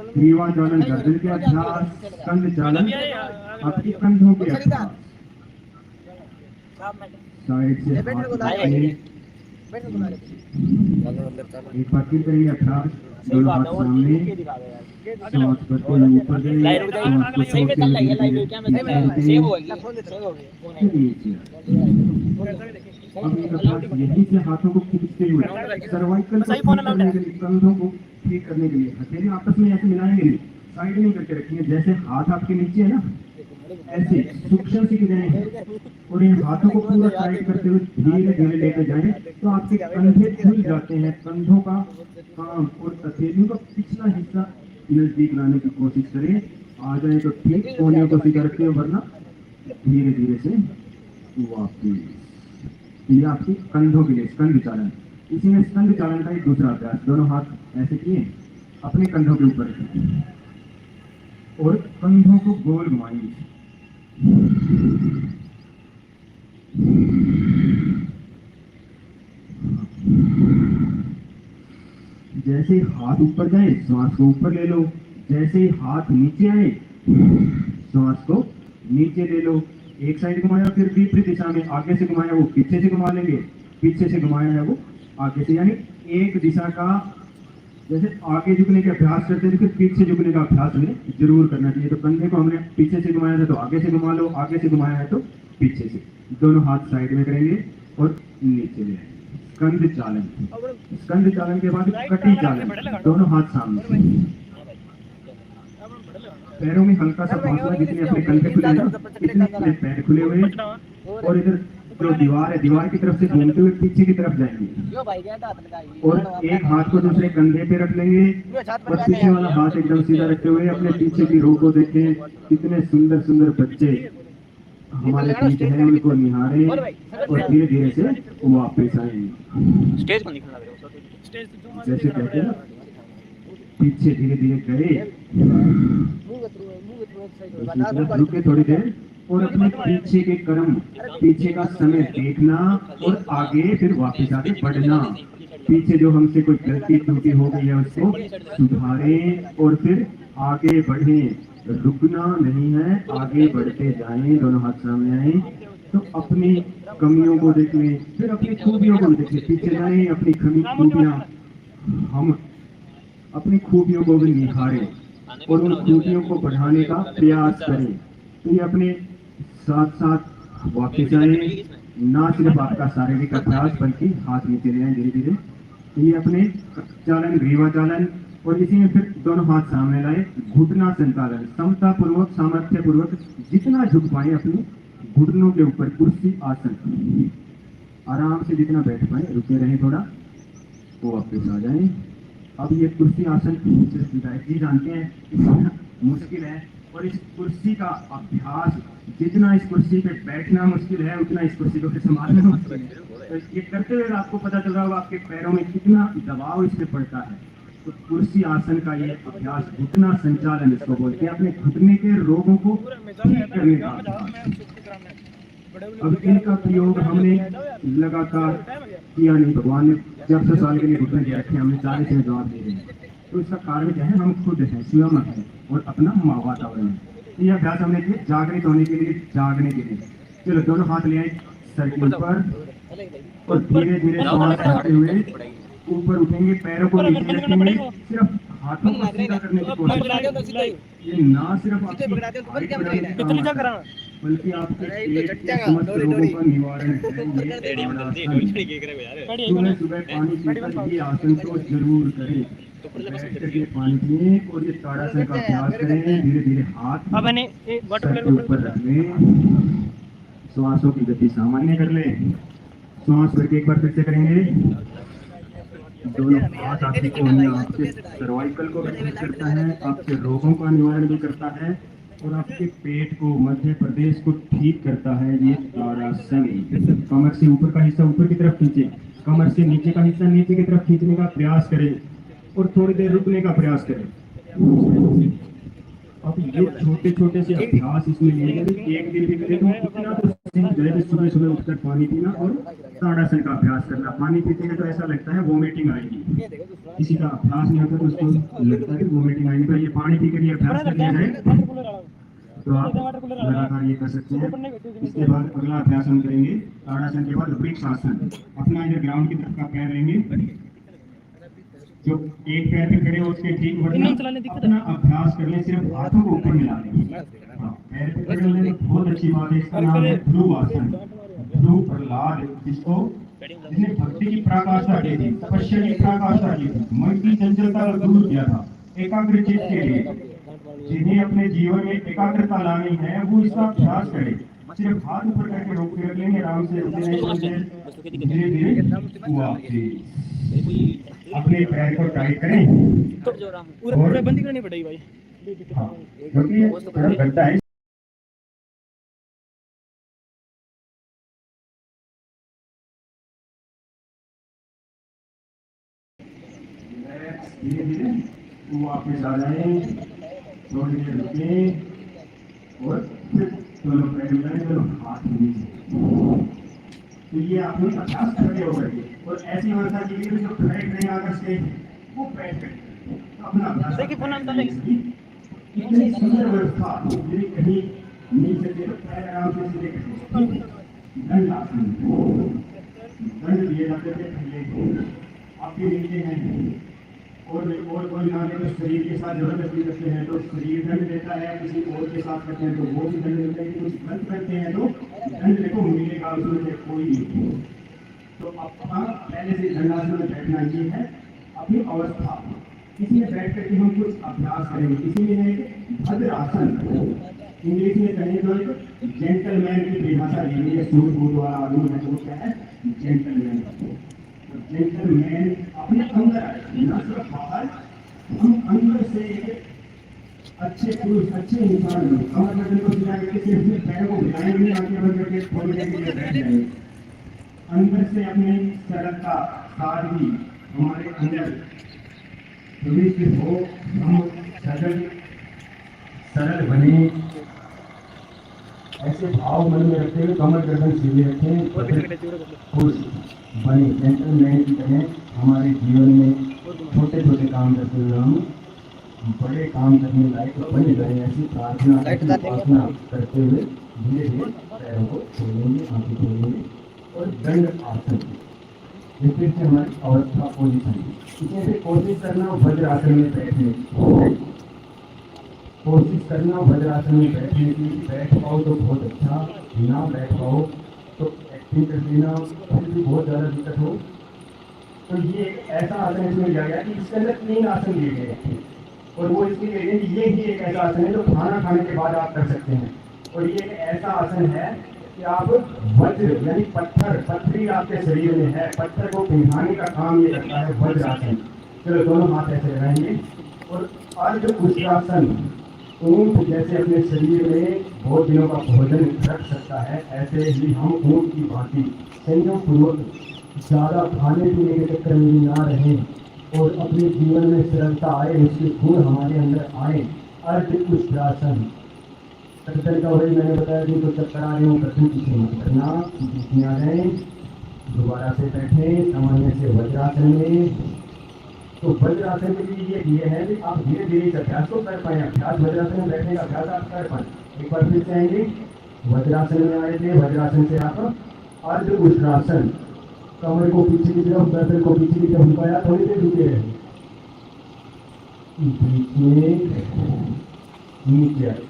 [SPEAKER 1] ग्रीवा चालन गर्दन के अभ्यास, स्कंध चालन आपकी कंधों के अभ्यास, साइड से हाथ एक बार फिर करेंगे अभ्यास, दोनों हाथ सामने, सांस करते हुए ऊपर गए, सांस को छोड़ते हुए अब एक अभ्यास यहीं से हाथों को खींचते हुए सर्वाइकल को ठीक करने के लिए, कंधों को ठीक करने के लिए हथेली आपस में ऐसे मिलाएंगे नहीं, साइड नहीं करके रखेंगे, जैसे हाथ आपके नीचे है ना ऐसे सूक्ष्म सी जाएंगे, और इन हाथों को पूरा टाइट करते हुए धीरे धीरे लेकर जाएं तो आपके कंधे खुल जाते हैं। कंधों का काम और हथेलियों का पिछला हिस्सा नजदीक लाने की कोशिश करें, आ जाए तो ठीक, कोने को सीधा रखते हो, वरना धीरे धीरे से वापस। ये आपकी कंधों के लिए स्कंध चालन। इसी में स्कंध चालन का एक दूसरा अभ्यास, दोनों हाथ ऐसे किए अपने कंधों के ऊपर और कंधों को गोल घुमाएंगे, जैसे ही हाथ ऊपर जाए श्वास को ऊपर ले लो, जैसे ही हाथ नीचे आए श्वास को नीचे ले लो। एक साइड घुमाया फिर विपरीत दिशा में, आगे से घुमाया वो पीछे से घुमा लेंगे, पीछे से घुमाया है वो आगे से, यानी एक दिशा का जैसे आगे झुकने का अभ्यास करते हैं फिर पीछे झुकने का अभ्यास हमें जरूर करना चाहिए। तो कंधे को हमने पीछे से घुमाया है तो आगे से घुमा लो, आगे से घुमाया है तो पीछे से, दोनों हाथ साइड में करेंगे और नीचे ले आएंगे। स्कंध चालन, स्कंध चालन के बाद कटी चालन, दोनों हाथ सामने, पैरों में हल्का सा फासला, जितने अपने कंधे खुले ना इतने पैर खुले हुए, और इधर जो दीवार है दीवार की तरफ से घूमते हुए पीछे की तरफ जाएंगे और एक हाथ को दूसरे कंधे पे रख लेंगे और पीछे वाला हाथ एकदम सीधा रखते हुए अपने पीछे की रो को देखें। कितने सुंदर सुंदर बच्चे हमारे पीछे हैं, उनको निहारें और धीरे धीरे से वापस आएंगे। जैसे कहते हैं पीछे धीरे धीरे गए, रुके थोड़ी देर और अपने पीछे के कर्म, पीछे का समय देखना और आगे फिर वापस आगे बढ़ना। पीछे जो हमसे कोई गलती त्रुटि हो गई है उसको सुधारें और फिर आगे बढ़ें। रुकना नहीं है, आगे बढ़ते जाएं, दोनों हाथ सामने आए। तो अपनी कमियों को देख लें, फिर अपनी खूबियों को भी देख लें, पीछे जाएं, अपनी खूबियां हम अपनी खूबियों को भी निखारें और उन खूबियों को बढ़ाने का प्रयास करें। तो ये अपने साथ साथ वापस आए, ना सिर्फ आपका शारीरिक अभ्यास बल्कि हाथ नीचे ले आए धीरे धीरे। तो ये अपने चालन, ग्रीवा चालन, और इसी में फिर दोनों हाथ सामने लाए, घुटना संचालन, समता पूर्वक, सामर्थ्य पूर्वक जितना झुक पाए अपने घुटनों के ऊपर, कुर्सी आसन आराम से जितना बैठ पाए, रुके रहें थोड़ा तो वापस आ जाएं। अब ये कुर्सी आसन सिर्फ विधायक जी जानते हैं कितना मुश्किल है, और इस कुर्सी का अभ्यास, जितना इस कुर्सी पे बैठना मुश्किल है उतना इस कुर्सी को फिर संभालना मुश्किल है। तो ये करते हुए आपको पता चल रहा होगा आपके पैरों में कितना दबाव इस पे पड़ता है। तो कुर्सी आसन का ये अभ्यास, घुटना संचालन इसको बोलते हैं, अपने घुटने के रोगों को ठीक करने का अभ्यास। अब इनका प्रयोग हमने लगातार किया नहीं, भगवान ने जब 100 साल के लिए घुटने दे रखे, हमने 40 में जवाब दे रहे हैं। तो इसका कारण क्या है, हम खुद हैं, स्वयं है और अपना वातावरण है। ये अभ्यास हमने किया जागृत होने के लिए, जागने के लिए। चलो दोनों हाथ ले आए सर के ऊपर और धीरे धीरे सांस करते हुए ऊपर उठेंगे, पैरों को नीचे रखेंगे, सिर्फ हाथों को सीधा करने की कोशिश करें। ये ना सिर्फ आपकी हाइट बढ़ाने का काम है, बल्कि आपके पेट के समस्त रोगों का निवारण है। ये सुबह सुबह पानी पीकर ये आसन तो जरूर करें, बैठ करके पानी पिए और ये ताड़ासन का अभ्यास करें। धीरे धीरे हाथ सर के ऊपर रख लें, श्वासों की गति सामान्य कर लें, श्वास करके एक बार फिर से करेंगे। दोनों हाथ आपकी कोहनी, आपके सर्वाइकल को भी ठीक करता है, आपके रोगों का निवारण भी करता है और आपके पेट को, मध्य प्रदेश को ठीक करता है। ये ताड़ासन। कमर से ऊपर का हिस्सा ऊपर की तरफ खींचे, कमर से नीचे का हिस्सा नीचे की तरफ खींचने का प्रयास करें और थोड़ी देर रुकने का प्रयास करें। अब ये छोटे छोटे से अभ्यास इसमें लिए गए, एक दिन भी करें तो इतना तो सीख गए। सुबह सुबह उठकर पानी पीना और ताड़ासन का अभ्यास करना। पानी पीते हैं तो ऐसा लगता है वोमिटिंग आएगी, किसी का अभ्यास नहीं होता तो उसको लगता है कि वोमिटिंग आएगी। तो ये पानी पीकर ये अभ्यास कर लिया जाए तो आप लगातार ये कर सकते हैं। इसके बाद अगला अभ्यास हम करेंगे ताड़ासन के बाद वृक्ष आसन। अपना इधर ग्राउंड की तरफ का पैर लेंगे, जो एक पैर पे खड़े हो उसके ठीक अपना अभ्यास कर लें, सिर्फ हाथों को ऊपर मिला लें। पैर पे खड़े होने में बहुत अच्छी बात है, इसका नाम है ध्रुव आसन। ध्रुव प्रहलाद, जिसने भक्ति की पराकाष्ठा की थी, तपस्या की पराकाष्ठा की थी, मन की चंचलता को दूर किया था एकाग्र चित्त के लिए। जिन्हें अपने जीवन में एकाग्रता लानी है वो इसका अभ्यास करे। सिर्फ हाथ ऊपर करके रोक के रख लेंगे, आराम से धीरे धीरे अपने पैर को टाइट करें और बंदी करनी पड़ेगी भाई, क्योंकि थोड़ा गड्ढा है। धीरे धीरे वापस आ जाए, थोड़ी देर रुके और फिर दोनों पैर मिलाएं, दोनों हाथ नीचे। तो ये आपने अभ्यास खड़े होकर के, और ऐसी अवस्था के लिए जो खड़े खड़े आकर से वो बैठ कर अपना अभ्यास। इतनी सुंदर अवस्था यदि कहीं मिल सके तो पैर आराम से सीधे करें। दंड आसन, दंड दिए जाते थे पहले, आपके नीचे हैं और कोई ना तो शरीर के साथ जबरदस्ती करते हैं तो शरीर दंड देता है, किसी और के साथ करते हैं तो वो भी दंड देता है, कुछ गलत करते हैं तो दंड देखो मिलेगा, उसमें से कोई नहीं। तो अपना पहले से दंडासन में बैठना ये है अपनी अवस्था। इसी में बैठ करके हम कुछ अभ्यास करेंगे। इसी में है भद्र आसन, इंग्लिश में कहें तो जेंटलमैन की परिभाषा लेंगे, सूट बूट वाला आदमी है तो क्या है जेंटलमैन। जेंटलमैन अपने अंदर न सिर्फ बाहर, हम अंदर से अच्छे पुरुष, अच्छे इंसान लोग कमर गर्दन को सिला करके सिर्फ पैरों को हिलाएंगे नहीं, आगे बढ़ करके थोड़ी देर के लिए बैठ जाएंगे। अंदर से अपनी सरलता, सादगी हमारे अंदर प्रविष्ट हो, हम सरल बने ऐसे भाव मन में रखते हुए कमर गर्दन सीधे रखें। खुश बने जेंटलमैन की तरह हमारे जीवन में छोटे छोटे काम करते हुए हम बड़े काम करने लायक बन गए। ऐसी प्रार्थना ऐसी उपासना करते हुए धीरे धीरे पैरों को छोड़ेंगे, आंखें खोलेंगे और दंड आसन, ये फिर से हमारी अवस्था पोजिशन। इसमें से कोशिश करना वज्र आसन में बैठने की, कोशिश करना वज्र आसन में बैठने की। बैठ पाओ तो बहुत अच्छा, ना बैठ पाओ तो एक्टिंग कर लेना, फिर भी बहुत ज़्यादा दिक्कत हो तो ये एक ऐसा आसन इसमें लिया गया कि इसके अंदर 3 आसन लिए गए हैं और वो इसके लिए कि ये ही एक ऐसा आसन है जो खाना खाने के बाद आप कर सकते हैं। और ये एक ऐसा आसन है कि आप वज्र यानी पत्थर, पत्थरी आपके शरीर में है, पत्थर को पिघलाने का काम ये करता है वज्र आसन। चलो दोनों हाथ ऐसे लगाएंगे और अर्ध उष्ट्रासन, ऊंट जैसे अपने शरीर में बहुत दिनों का भोजन रख सकता है, ऐसे ही हम ऊंट की भांति संयम पूर्वक ज़्यादा खाने पीने के चक्कर में भी ना रहें और अपने जीवन में सरलता आए, उसके गुण हमारे अंदर आए। अर्ध उष्ट्रासन, गर्दन का वही मैंने बताया कि तो चक्कर आ रहे हो, गर्दन पीछे मत करना, पीछे आ जाए, दोबारा से बैठे सामान्य से वज्रासन में। तो वज्रासन के लिए ये है कि आप धीरे धीरे इस अभ्यास को कर पाए, अभ्यास वज्रासन में बैठने का अभ्यास आप कर पाए। एक बार फिर से आएंगे, वज्रासन में आए थे, वज्रासन से आप अर्ध उष्ट्रासन, कमर को पीछे की तरफ, गर्दन को पीछे की तरफ झुकाया, थोड़ी देर रुके रहे, नीचे आए,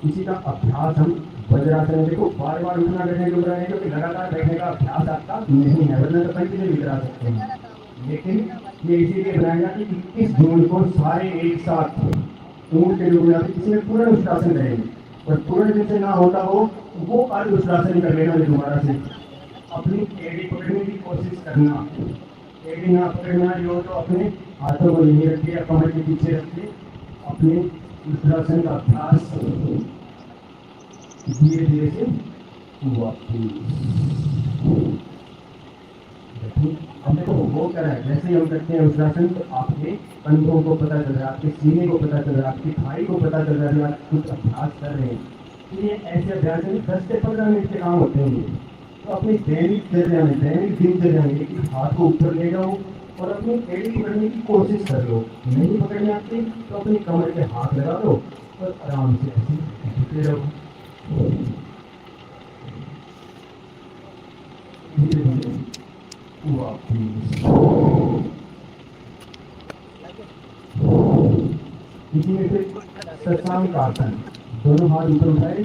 [SPEAKER 1] इसी का अभ्यास हम वज्रासन में, देखो बार बार उठना बैठने को बनाएंगे क्योंकि लगातार बैठने का अभ्यास आपका नहीं है, वरना तो कहीं भी करा सकते हैं। लेकिन ये इसीलिए बनाएगा कि 21 जून को सारे एक साथ ऊंट के रूप में किसी में पूर्ण उष्ट्रासन करेंगे और पूर्ण जिनसे ना होता हो वो अर्ध उष्ट्रासन कर लेना। दोबारा से अपनी एड़ी पकड़ने की कोशिश करना, एड़ी ना पकड़ना जो तो अपने हाथों को यहीं रखिए, कमर के पीछे रखिए, अपने उष्ट्रासन का अभ्यास धीरे धीरे से अब देखो वो क्या है, जैसे ही हम करते हैं उष्ट्रासन तो आपके कंधों को पता चल रहा है, आपके सीने को पता चल रहा है, आपकी थाई को पता चल रहा है, आप कुछ अभ्यास कर रहे हैं। ये ऐसे अभ्यास में 10 से 15 मिनट के काम होते हैं। तो अपनी दैनिक चर्या में, दैनिक दिनचर्या में कि हाथ को ऊपर ले जाओ और अपनी एड़ी पकड़ने की कोशिश कर लो। नहीं पकड़ने आती तो अपनी कमर पे हाथ लगा दो और आराम से ऐसे झुके रहो। धीरे धीरे इसी में फिर शशांक आसन, दोनों हाथ ऊपर उठाए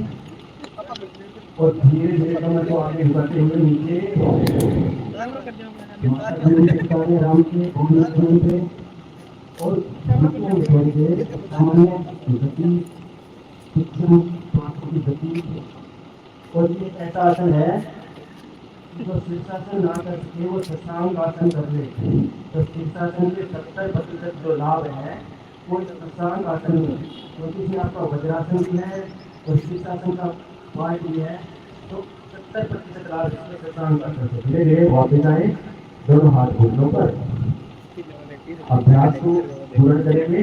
[SPEAKER 1] और धीरे धीरे कमर को आगे झुकाते हुए नीचे राम के पे और थोड़ी देर सामान्य गति, सूक्ष्म श्वासों की गति। और ये ऐसा आसन है जो शीर्षासन ना कर सके वो शशांक आसन कर ले। तो शीर्षासन के 70% जो लाभ है वो शशांक आसन में, क्योंकि इसमें आपका वज्रासन भी है और शीर्षासन का पार्ट भी है, तो 70% लाभ इसमें शशांक आसन से। धीरे धीरे वापस आए, दोनों हाथ घुटनों पर, अभ्यास को पूर्ण करेंगे।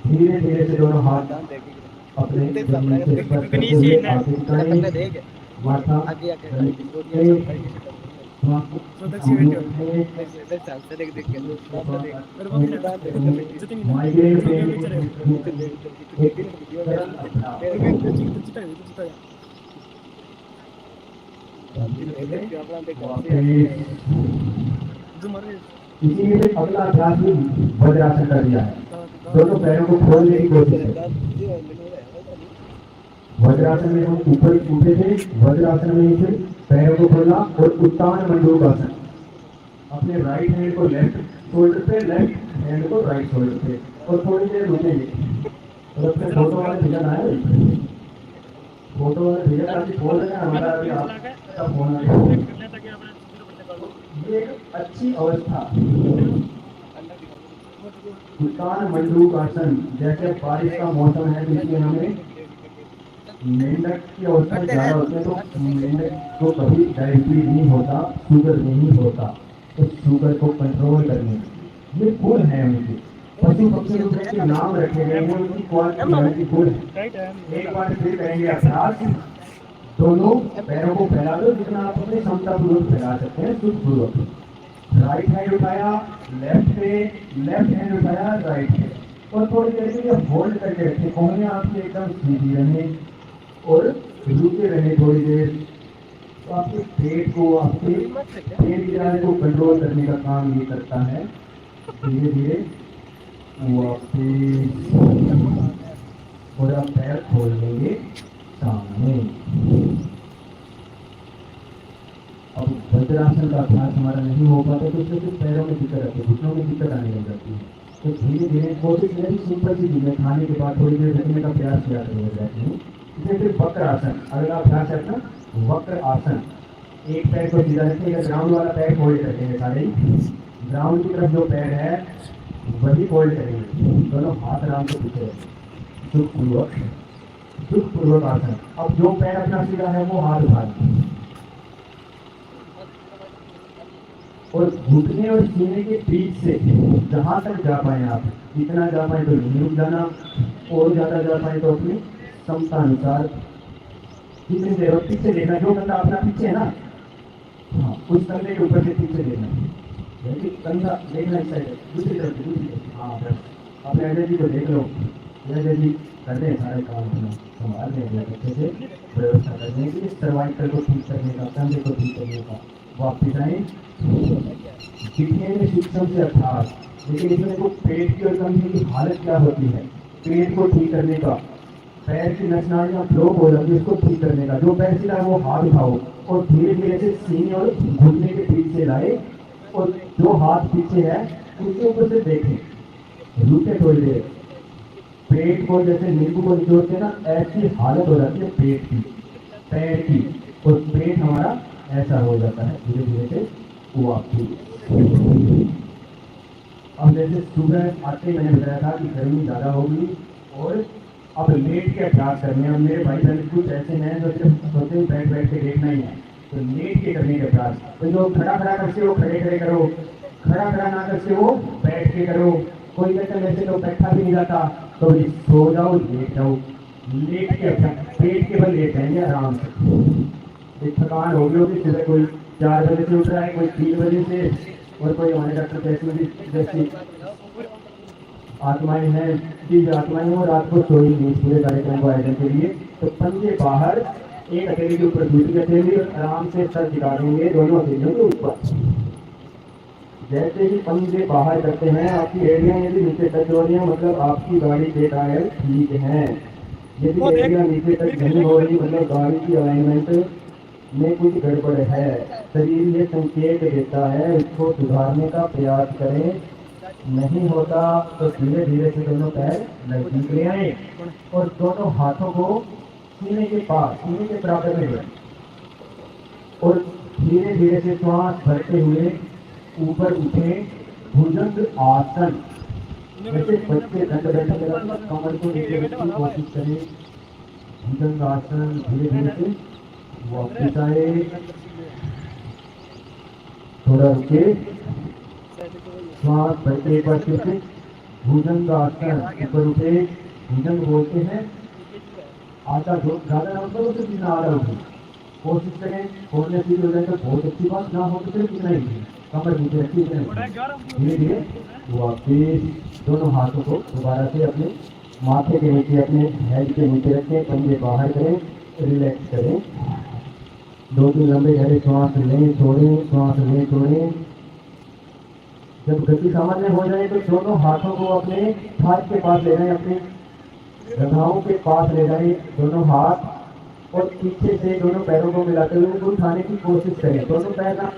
[SPEAKER 1] धीरे धीरे से दोनों हाथ अपने जमीन से स्पर्श करते हुए आगे उठाएं, माथा माइग्रेन इसी में से अगला अभ्यास भी वज्रासन कर दिया है। दोनों पैरों को खोलने की कोशिश है। वज्रासन में हम ऊपर उठे थे, वज्रासन में फिर पैरों को खोला और उत्तान मंडूकासन, अपने राइट हैंड को लेफ्ट शोल्डर पे, लेफ्ट हैंड को राइट शोल्डर पे, और थोड़ी देर रुकेंगे। और अपने फोटो वाले भैया आए, फोटो वाले भैया काफी फोन है हमारा, अभी आपका फोन आया। ये एक अच्छी अवस्था, उत्तान मंडूकासन, जैसे बारिश का मौसम है तो इसमें हमें मेंढक की अवस्था ज़्यादा होती है, तो मेंढक को कभी डायबिटीज नहीं होता, शुगर नहीं होता, तो शुगर को कंट्रोल करने ये गुण है उनके। पशु पक्षियों के नाम रखे गए हैं, उनकी क्वालिटी गुड है। एक बार फिर करेंगे अभ्यास। दोनों पैरों को फैला दो जितना आप अपने क्षमता पूर्वक फैला सकते हैं, सुख पूर्वक। राइट हैंड उठाया लेफ्ट पे, लेफ्ट हैंड उठाया राइट पे, और थोड़ी देर के लिए होल्ड करके रखें। कोहनियां आपकी एकदम सीधी रहे और रुके रहे थोड़ी देर। तो आपके पेट को, आपके पेट की जान को कंट्रोल करने का काम ये करता है। धीरे धीरे वापिस और आप पैर खोल लेंगे सामने। अब वज्रासन का अभ्यास हमारा नहीं हो पाता तो उससे सिर्फ पैरों में दिक्कत आती है, घुटनों में दिक्कत आने लग जाती है। तो धीरे धीरे कोशिश मेरी सिंपल सी चीज है, खाने के बाद थोड़ी देर रखने का प्रयास किया हो जाती है। इसमें फिर वक्र आसन, अगला अभ्यास है अपना वक्र आसन। एक पैर को सीधा रखिएगा, ग्राउंड वाला पैर फोल्ड रखेंगे सारे ही। ग्राउंड की तरफ जो पैर है वही फोल्ड करेंगे, दोनों हाथ आराम से पीछे सुखपूर्वक, सुखपूर्वक आसन। अब जो पैर अपना सीधा है वो हाथ उठा लें और घुटने और सीने के बीच से जहां तक जा पाए आप, जितना जा पाए तो नहीं रुक जाना, और ज्यादा जा पाए तो अपनी क्षमता अनुसार कितनी देर पीछे देखना। जो कंधा अपना पीछे है ना, हाँ उस कंधे के ऊपर से पीछे देखना, जैसे कंधा देखना इस साइड दूसरी तरफ से, दूसरी तरफ। हाँ बस अपने अजय जी को देख लो, अजय जी करते हैं सारे काम अपना, संभाल रहे हैं अच्छे से, व्यवस्था करने के लिए सर्वाइकल को ठीक करने का, कंधे को ठीक करने का। वापिस आए दिखने में सूक्ष्म से अभ्यास, लेकिन इसमें को पेट की और कंधे की हालत क्या होती है, पेट को ठीक करने का, पैर की नस नालियां ब्लॉक हो जाती है, उसको ठीक करने का। जो पैर सीधा है वो हाथ उठाओ और धीरे धीरे से सीने और घुटने के बीच से लाए, और जो हाथ पीछे है उसके ऊपर से देखें, रुके थोड़ी देर। पेट को जैसे नींबू को निचोड़ते ना, ऐसी हालत हो जाती है पेट की, पैर की, और पेट हमारा ऐसा हो जाता है धीरे धीरे से वापिस। अब जैसे सुबह आते मैंने बताया था कि गर्मी ज़्यादा होगी और अब लेट के अभ्यास करने हैं। मेरे भाई बहन कुछ ऐसे हैं जो सिर्फ सोचते हैं बैठ बैठ के देखना ही है, तो लेट के करने के अभ्यास। तो जो खड़ा खड़ा करके वो खड़े खड़े करो, खड़ा खड़ा ना करके वो बैठ के करो। कोई कहते हैं वैसे तो बैठा भी नहीं जाता, तो सो जाओ लेट जाओ, लेट के अभ्यास, पेट के बल लेट जाएंगे आराम से। एक थकान हो गई होगी, सुबह कोई 4 बजे से उठ रहा है, कोई 3 बजे से, और कोई हमारे डॉक्टर जैसी आत्माएं हैं, चीज आत्माएं हैं, और रात को सोई नहीं पूरे कार्यक्रम को आयोजन के लिए। तो पंजे बाहर, एक हथेली के ऊपर दूसरी हथेली, और आराम से सर टिका देंगे दोनों हथेलियों के ऊपर। जैसे ही पंजे बाहर करते हैं, आपकी एड़ियां यदि नीचे टच हो रही है, मतलब आपकी गाड़ी के टायर ठीक है। यदि एड़ियां नीचे टच नहीं हो रही, मतलब गाड़ी की अलाइनमेंट में कुछ गड़बड़ है, शरीर ये संकेत देता है, इसको सुधारने का प्रयास करें। नहीं होता तो धीरे धीरे से दोनों पैर नजदीक ले आए और दोनों हाथों को सीने के पास, सीने के बराबर में लें, और धीरे धीरे से श्वास भरते हुए ऊपर उठे भुजंग आसन। जैसे बच्चे दंड बैठक कमर को नीचे रखने की कोशिश करें, भुजंग आसन। धीरे धीरे से वापस आए, थोड़ा रुके, श्वास भरते एक बार फिर से भुजंग आसन, ऊपर उठे। भुजंग बोलते हैं आधा जो ज्यादा ना उठो तो कितना आधा उठे, कोशिश करें खोलने की हो जाए तो बहुत अच्छी बात, ना हो तो फिर कितना ही कमर नीचे रखी। धीरे धीरे वापिस दोनों हाथों को दोबारा से अपने माथे के नीचे, अपने हेड के नीचे रखें, पंजे बाहर करें, रिलैक्स करें। 2-3 लंबे गहरे श्वास लें छोड़ें, श्वास लें छोड़ें। जब गति सामान्य हो जाए तो दोनों हाथों को अपने हाथ के पास ले जाएं, अपने घुटनों के पास ले जाएं दोनों हाथ, और पीछे से दोनों पैरों को मिलाते हुए उनको उठाने की कोशिश करें। दोनों पैर ना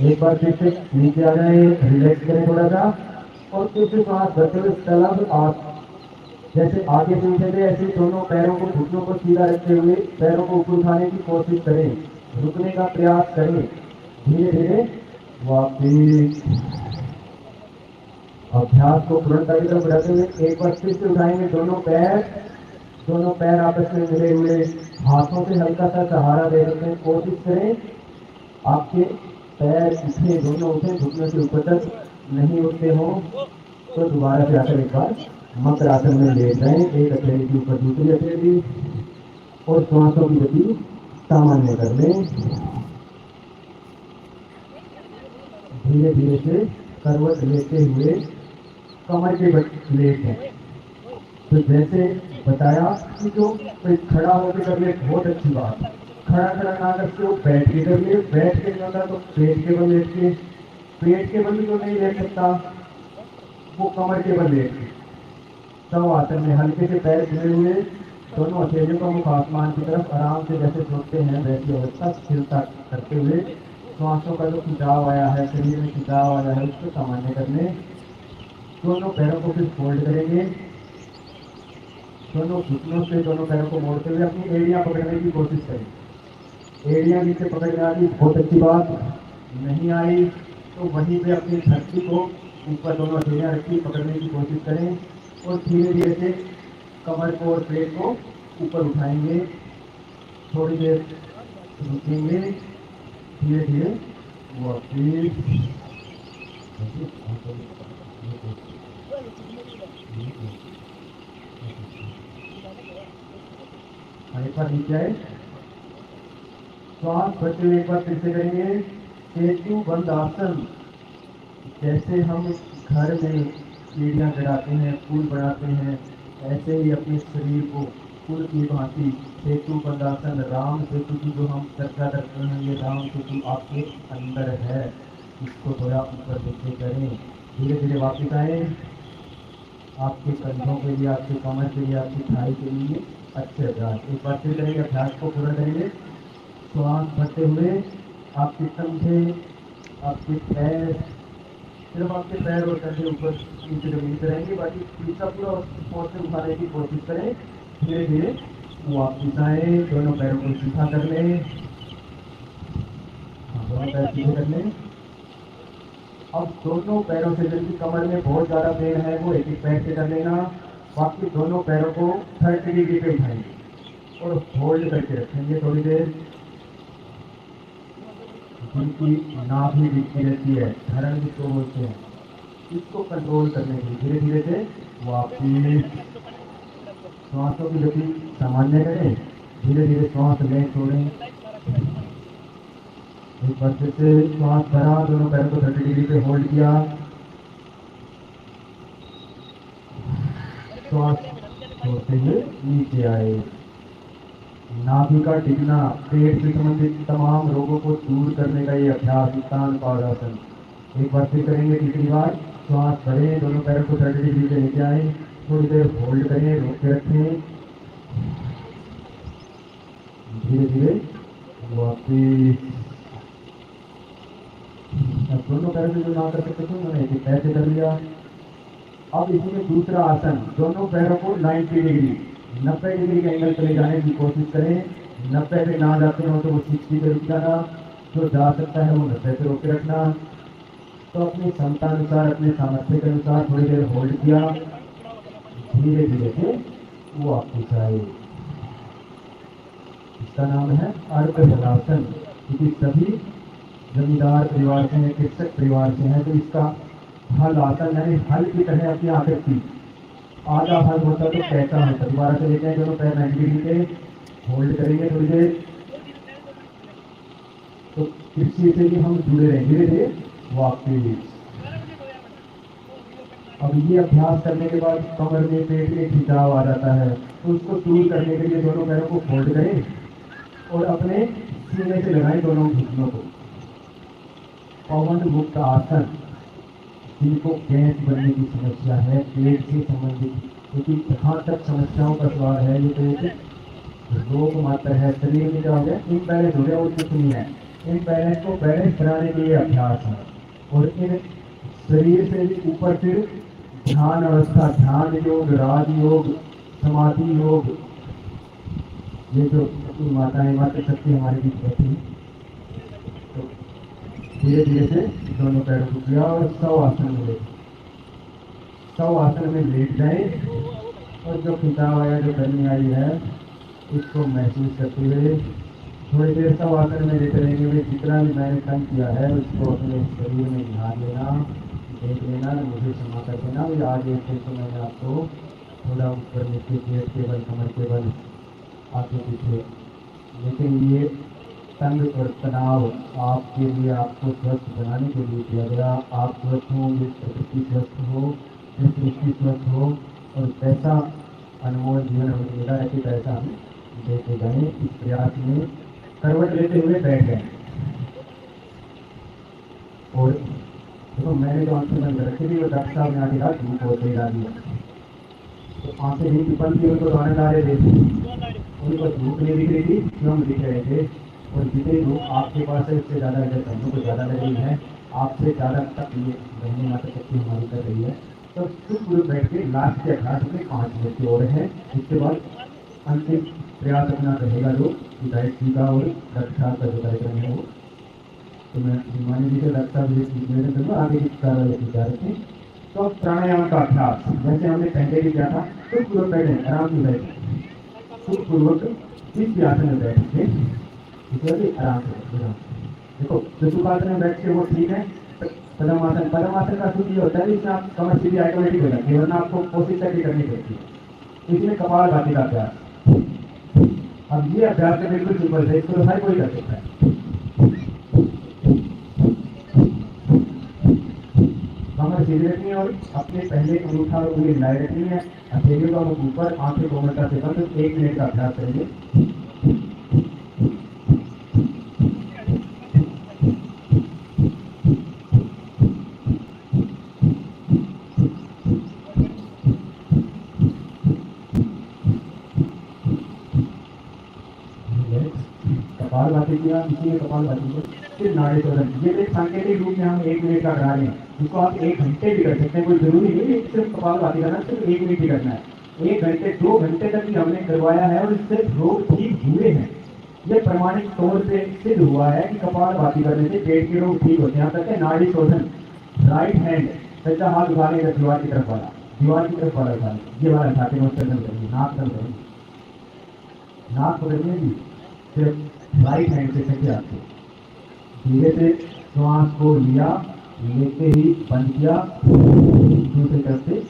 [SPEAKER 1] एक बार फिर से नीचे आ जाए, रिलैक्स करें थोड़ा सा, और फिर से सांस भरते हुए तलब आप जैसे आगे से उठे ऐसे दोनों पैरों को, घुटनों को सीधा रखते हुए पैरों को ऊपर उठाने की कोशिश करें, रुकने का प्रयास करें। धीरे धीरे वापिस अभ्यास को पूर्णता की तरफ बढ़ाते हुए एक बार फिर से उठाएंगे दोनों पैर आपस में मिले हुए, हाथों से हल्का सा सहारा दे देते हैं, कोशिश करें
[SPEAKER 3] आपके पैर उठे, दोनों उठे, घुटनों से ऊपर तक नहीं उठते हो तो दोबारा से आकर एक बार मकर आसन में लेट जाएं, एक हथेली के ऊपर दूसरी हथेली, और श्वासों की गति सामान्य कर लें। धीरे धीरे से करवट लेते हुए कमर के बल लेट हैं। तो जैसे बताया कि जो कोई खड़ा होकर कर ले बहुत अच्छी बात, खड़ा खड़ा ना करके वो बैठ के कर ले, बैठ के नहीं होता तो पेट के बल लेट के, पेट के बल भी जो नहीं लेट सकता वो कमर के बल लेट के सब आसन में हल्के से पैर खुले हुए, दोनों हथेलियों का मुख आसमान की तरफ आराम से जैसे सोते हैं वैसी अवस्था स्थिरता करते हुए श्वासों का जो खिंचाव आया है, शरीर में खिंचाव आया है, उसको सामान्य करने। दोनों पैरों को फिर फोल्ड करेंगे, दोनों घुटनों से दोनों पैरों को मोड़ते हुए अपनी एड़ियां पकड़ने की कोशिश करें। एड़ियां नीचे पकड़ में आ गई बहुत अच्छी बात, नहीं आई तो वहीं पे अपनी धरती को ऊपर दोनों हथेलियां रखी पकड़ने की कोशिश करें, और धीरे धीरे से कमर को और पेट को ऊपर उठाएंगे, थोड़ी देर रुकेंगे, धीरे धीरे वापिस एक बार नीचे आए, श्वास भरते हुए एक बार फिर से करेंगे सेतु बंद आसन। जैसे हम घर में सीढ़ियाँ चढ़ाते हैं, पुल बनाते हैं, ऐसे ही अपने शरीर को पुल की भांति सेतु बंद आसन, राम सेतु की जो हम चर्चा करते हैं, ये राम सेतु आपके अंदर है, इसको थोड़ा ऊपर नीचे करें। धीरे धीरे वापस आए, आपके कंधों के लिए, आपके कमर के लिए, आपकी थाई के लिए अच्छे अभ्यास। एक बार फिर करेंगे, अभ्यास को पूरा करेंगे। श्वास भरते हुए आपके कंधे, आपके पैर, सिर्फ आपके पैर और कंधे ऊपर नीचे जमीन पे रहेंगे, बाकी पीछा पूरा पोर्शन उठाने की कोशिश करें। धीरे धीरे वापस आए, दोनों पैरों को सीधा कर लें, दोनों पैर सीधे कर लें। अब दोनों पैरों से जिनकी कमर में बहुत ज़्यादा पेन है वो एक एक पैर से कर लेना, बाकी दोनों पैरों को 30 डिग्री पे उठाएंगे और होल्ड करके रखेंगे थोड़ी देर। जिनकी नाभि दिखती रहती है, धरण जिसको बोलते हैं, इसको कंट्रोल करने के लिए धीरे धीरे से वापिस श्वासों की गति सामान्य करें, धीरे धीरे श्वास लें छोड़ें। एक बार फिर से श्वास भरा, दोनों पैरों को 30 डिग्री पे होल्ड किया, श्वास छोड़ते हुए नीचे आए। नाभि का टिकना, पेट से संबंधित तमाम रोगों को दूर करने का ये अभ्यास उत्तान पादासन। एक बार फिर करेंगे, तीसरी बार श्वास भरें, दोनों पैरों को 30 डिग्री पे लेके आए, थोड़ी देर होल्ड करें, रोक के रखें, धीरे धीरे वापिस। अब दोनों पैरों से जो ना कर सकते थे उन्होंने एक पैर से कर लिया। अब इसमें दूसरा आसन, दोनों पैरों को 90 डिग्री 90 डिग्री के एंगल पे ले जाने की कोशिश करें। 90 पे ना जाते हो तो वो 60 पे रुक जाना, जो जा सकता है वो 90 पे रोक के रखना। तो अपनी क्षमता अनुसार, अपने सामर्थ्य के अनुसार थोड़ी देर होल्ड किया, धीरे धीरे से वो वापस आए। इसका नाम है अर्धहलासन। क्योंकि सभी जमींदार परिवार से हैं, कृषक परिवार से हैं, तो इसका हल आसन यानी हल की तरह अपनी आकृति, आधा हल होता तो कैसा होता। दोबारा से लेते हैं, दोनों पैर 90 डिग्री पे होल्ड करेंगे थोड़ी देर, तो कृषि से भी हम जुड़े रहेंगे, धीरे धीरे वापिस। अब ये अभ्यास करने के बाद कमर में, पेट में खिंचाव आ जाता है, तो उसको दूर करने के लिए दोनों पैरों को फोल्ड करें और अपने सीने से लगाएं दोनों घुटनों को। पवन मुक्त आसन। जिनको गैस बनने की समस्या है, पेट से संबंधित, क्योंकि जहाँ तक समस्याओं का सवाल है, ये तो एक रोग मात्र है, शरीर में क्या हो गया, इम्बैलेंस हो गया, वो कुछ नहीं है। इम्बैलेंस को बैलेंस कराने के लिए अभ्यास है, और इन शरीर से भी ऊपर फिर ध्यान अवस्था, ध्यान योग, राजयोग, समाधि योग, ये जो अपनी माताएं, माता शक्ति हमारे बीच बैठी, तो धीरे धीरे से दोनों पैरों को किया और सौ आसन में लेट, सौ आसन में लेट जाए, और जो खिंचाव आया, जो गर्मी आई है, इसको महसूस करते हुए थोड़ी देर तक आकर में लेते रहेंगे। वे जितना भी मैंने काम किया है उसको अपने शरीर में ध्यान लेना, देख लेना, मुझे क्षमा कर देना। ये आगे फिर तो मैंने आपको थोड़ा ऊपर नीचे पेट के बल, कमर के बल, आगे पीछे, लेकिन ये तंग और तनाव आपके लिए, आपको स्वस्थ बनाने के लिए किया गया। आप स्वस्थ हो, ये प्रकृति स्वस्थ हो, ये सृष्टि स्वस्थ हो और पैसा अनमोल जीवन हमें मिला है कि पैसा हम देते जाए। इस प्रयास में करवट लेते हुए बैठ गए और देखो मैंने जो आंखें बंद रखी थी वो डॉक्टर साहब ने आके कहा धूप बहुत तेज आ रही है, तो आंखें नहीं बंद थी, उनको आनंद आ रहे थे, उनको धूप नहीं दिख रही थी, क्यों दिख रहे थे। और जितनी धूप आपके पास है उससे ज़्यादा अगर बहनों को ज़्यादा लग रही है, आपसे ज़्यादा तक ये बहनें माता शक्ति हमारी कर रही है, तो चुप बैठ के लास्ट के अभ्यास में 5 मिनट की ओर है। इसके बाद अंतिम प्रयास अपना रहेगा जो विधायक जी का और रक्षा का जो कार्यक्रम है वो, तो मैं हिमानी जी से रक्षा निवेदन करूँगा आगे की कार्रवाई की जा रही। तो अब प्राणायाम का अभ्यास जैसे हमने पहले भी किया था, सुखपूर्वक बैठे, आराम से बैठे, सुखपूर्वक जिस भी आसन में बैठे इसलिए आराम से बैठे। देखो जो सुखासन में बैठते वो ठीक है। पद्मासन, पद्मासन का सुख ये होता है इसमें आप कमर सीधी ऑटोमेटिक हो जाती है, वरना आपको कोशिश करके करनी पड़ती है। इसमें कपाल भाती का अभ्यास, अब ये अभ्यास में बिल्कुल सिंपल है, इसको हर कोई कर सकता है। कमर सीधी रखनी है और अपने पहले अंगूठा और उंगली मिलाए रखनी है, हथेलियों का मुख ऊपर, आंखें कोमलता से बंद। 1 मिनट का अभ्यास करेंगे। कपाल भाती किया, इसी में कपाल भाती को फिर नाड़ी शोधन, ये एक सांकेतिक रूप में हम 1 मिनट का करा रहे हैं, इसको आप 1 घंटे भी कर सकते हैं, कोई जरूरी नहीं है सिर्फ कपाल भाती करना, सिर्फ 1 मिनट ही करना है। 1 घंटे 2 घंटे तक भी हमने करवाया है और इससे रोग ठीक हुए हैं। ये प्रमाणिक तौर पे सिद्ध हुआ है कि कपाल भाती करने से पेट के रोग ठीक होते हैं। यहाँ तक है नाड़ी शोधन, राइट हैंड सज्जा हाथ उठा लेगा दीवार की तरफ वाला, दीवार की तरफ वाला उठा लेगा, ये वाला छाती में उत्सर्जन करेंगे, नाक बंद करेंगे, नाक पकड़िए जी, सिर्फ राइट हैंड से सज्जा आपको धीरे से श्वास को लिया, लेते ही बंद किया, दूसरी तरफ से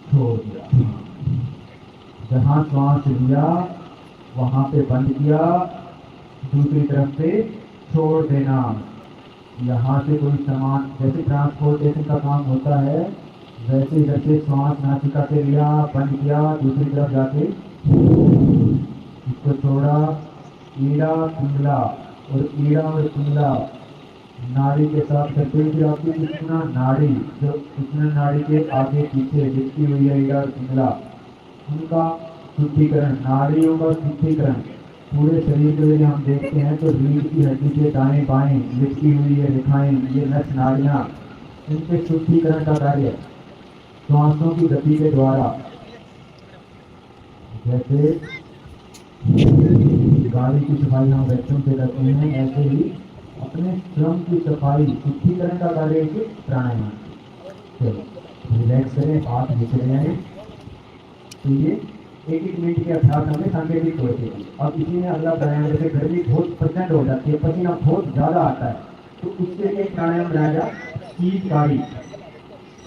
[SPEAKER 3] छोड़ दिया। जहां श्वास लिया वहां पे बंद किया, दूसरी तरफ से छोड़ देना। यहाँ से कोई सामान जैसे ट्रांसपोर्टेशन का काम होता है वैसे इधर से श्वास नासिका से लिया, बंद किया, दूसरी तरफ जाके इसको छोड़ा। ईड़ा पिंगला और ईड़ा और पिंगला नाड़ी के साथ करते हुए आपकी सूचना नाड़ी, जो सूचना नाड़ी के आगे पीछे लिपटी हुई है ईड़ा और पिंगला, उनका शुद्धिकरण, नाड़ियों का शुद्धिकरण पूरे शरीर के लिए हम देखते हैं तो रीढ़ की हड्डी से दाएं बाएं लिपटी हुई है रेखाएं, ये नस नाड़ियां, इनके शुद्धिकरण का कार्य श्वासों की गति के द्वारा, जैसे गाड़ी की सफाई हम वैक्यूम से करते हैं, ऐसे ही अपने स्वयं की सफाई शुद्धिकरण का कार्य प्राणायाम। चलो रिलैक्स करें, हाथ नीचे ले आए। तो ये 1-1 मिनट के अभ्यास हमने सांकेतिक तौर पे। अब इसी में अगला प्राणायाम, जैसे गर्मी बहुत प्रचंड हो जाती है, पसीना बहुत ज्यादा आता है, तो उसके लिए प्राणायाम बनाया शीतकारी,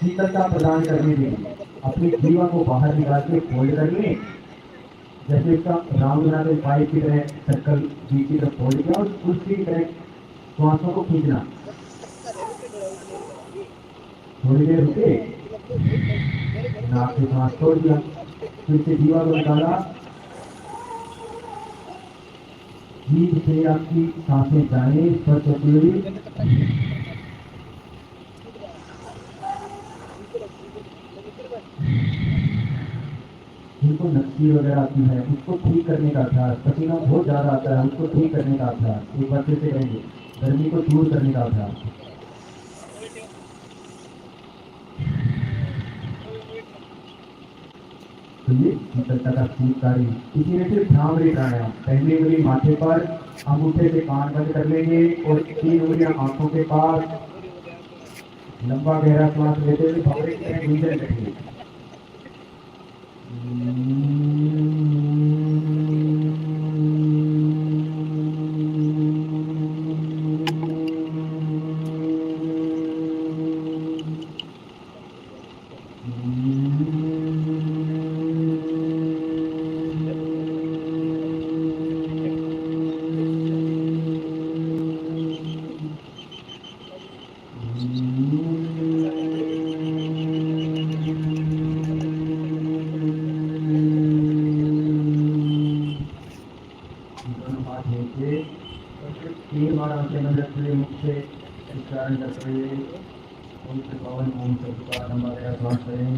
[SPEAKER 3] शीतलता प्रदान करने के लिए अपनी जीवा को बाहर निकाल के फोल्ड कर लें, जैसे इसका राउंड बना के पाइप की तरह सर्कल बीच की तरफ फोल्ड किया और उसी की तरह श्वासों को खींचना। थोड़ी देर रुके, नाक से सांस छोड़ दिया, फिर से जीवा को निकाला, जीभ से आपकी सांसें जाने स्पर्श होती हुई, जिनको नक्सी वगैरह आती है उसको ठीक करने का अभ्यास, पसीना बहुत ज्यादा आता है उसको ठीक करने का अभ्यास, एक बार फिर से करेंगे, गर्मी को दूर करने का अभ्यास। तो ये शीतलता का शीतकारी। इसी में फिर भ्रामरी प्राणायाम, पहली उंगली माथे पर, अंगूठे से कान बंद कर लेंगे और 3 उंगलियां आंखों के पास, लंबा गहरा श्वास लेते हुए भंवरे की तरह गुंजन करेंगे। दोनों हाथ नीचे और फिर 3 बार आंखें बंद रखते हुए मुख से उच्चारण करते हुए पवित्र पावन ओम शब्द का लंबा गहरा श्वास करें।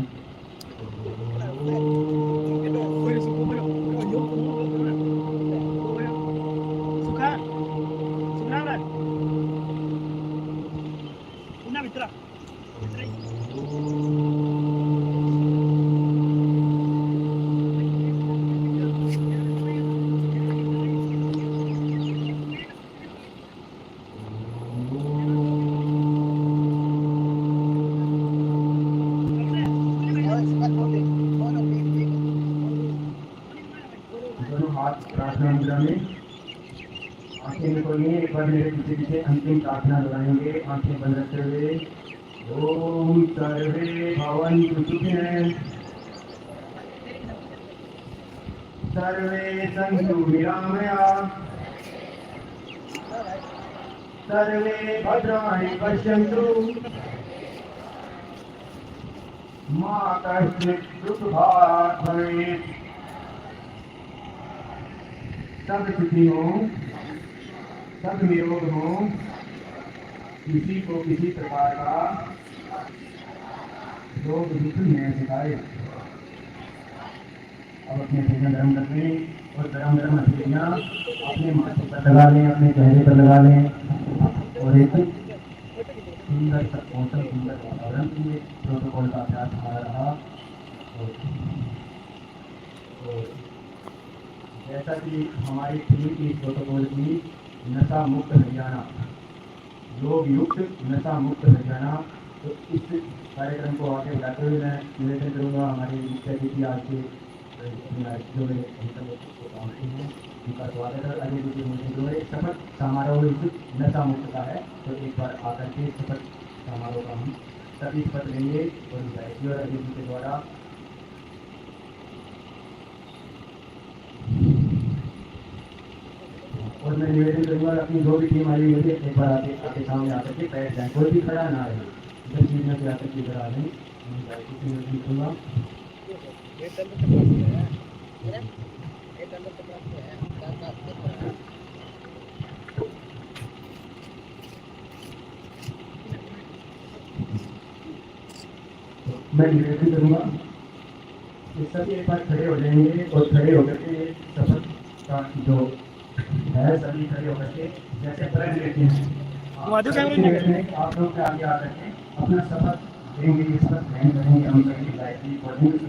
[SPEAKER 3] दोनों हाथ प्रार्थना मुद्रा में, आंखें नहीं खोलिए, एक बार मेरे पीछे पीछे अंतिम प्रार्थना दोहराएंगे आंखें बंद रखते हुए। ओम सर्वे भवन्तु सुखिनः सर्वे सन्तु निरामयाः सर्वे भद्राणि पश्यन्तु मा कश्चित् दुःखभाग् भवेत्। सब सुखी हो, सब निरोग हो, किसी को किसी प्रकार का रोग दुख न सिखाए। अब अपने भोजन गर्म कर लें और गरम गरम हथेलियाँ अपने माथे पर लगा लें, अपने चेहरे पर लगा लें और एक सुंदर मौसम, सुंदर वातावरण के लिए प्रोटोकॉल का अभ्यास हमारा रहा। और जैसा कि हमारी थीम की प्रोटोकॉल की नशा मुक्त हरियाणा, योग युक्त नशा मुक्त हरियाणा, तो इस कार्यक्रम को आगे बढ़ाते हुए मैं निवेदन करूँगा हमारे मुख्य अतिथि आज के जो मेरे पहुँचे हैं उनका स्वागत है। अजय जी के मुझे जो है शपथ समारोह युक्त नशा मुक्त का है, तो एक बार आकर के शपथ समारोह का हम सभी शपथ लेंगे और गायत्री और अजय जी के द्वारा और मैं निवेदन करूँगा अपनी जो भी टीम आई हुई है एक बार आपके सामने आकर के बैठ जाए, कोई भी खड़ा ना रहे, 10 मिनट में आकर के इधर आ जाए। मैं निवेदन करूँगा कि सभी एक बार खड़े हो जाएंगे और खड़े होकर के शपथ का जो है सभी खड़े होकर के जैसे प्रण लेते हैं आप लोग के आगे आकर के अपना शपथ देंगे, शपथ ग्रहण करेंगे, हम सभी गायत्री पढ़ेंगे।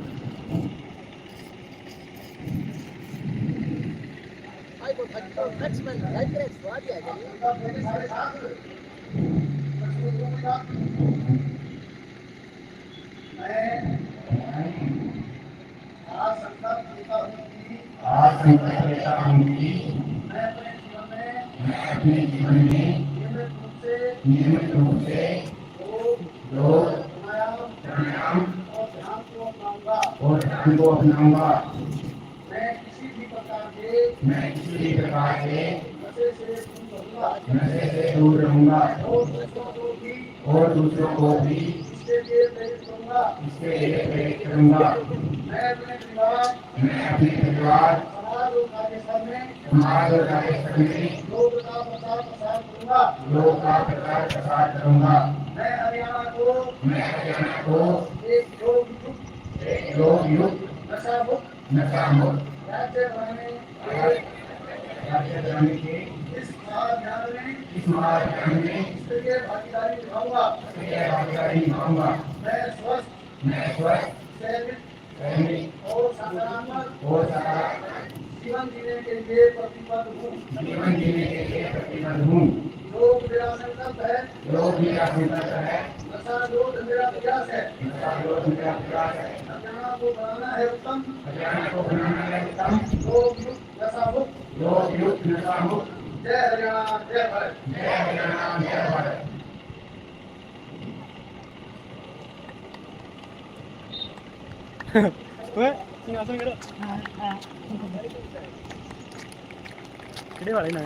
[SPEAKER 3] आज संकल्प लेता हूँ कि मैं अपने जीवन में नियमित रूप से योग, प्राणायाम और ध्यान को अपनाऊंगा। मैं किसी भी प्रकार के नशे से दूर रहूंगा और दूसरों को भी इसके लिए प्रेरित करूंगा। मैं अपने परिवार, समाज और कार्यस्थल में योग का प्रचार प्रसार करूंगा। मैं हरियाणा को एक योग युक्त नशा मुक्त राज्य बनाने के इस महाअभियान में सक्रिय भागीदारी निभाऊंगा। मैं स्वस्थ सैनिक और सकारात्मक जीवन जीने के लिए प्रतिबद्ध हूँ। योग मेरा संकल्प है, नशा विरोध मेरा प्रयास है। हरियाणा को बनाना है उत्तम, योग युक्त नशा मुक्त। जय हरियाणा, जय भारत। जय हरियाणा, जय भारत।
[SPEAKER 2] सिंहासन किड़े वाले ना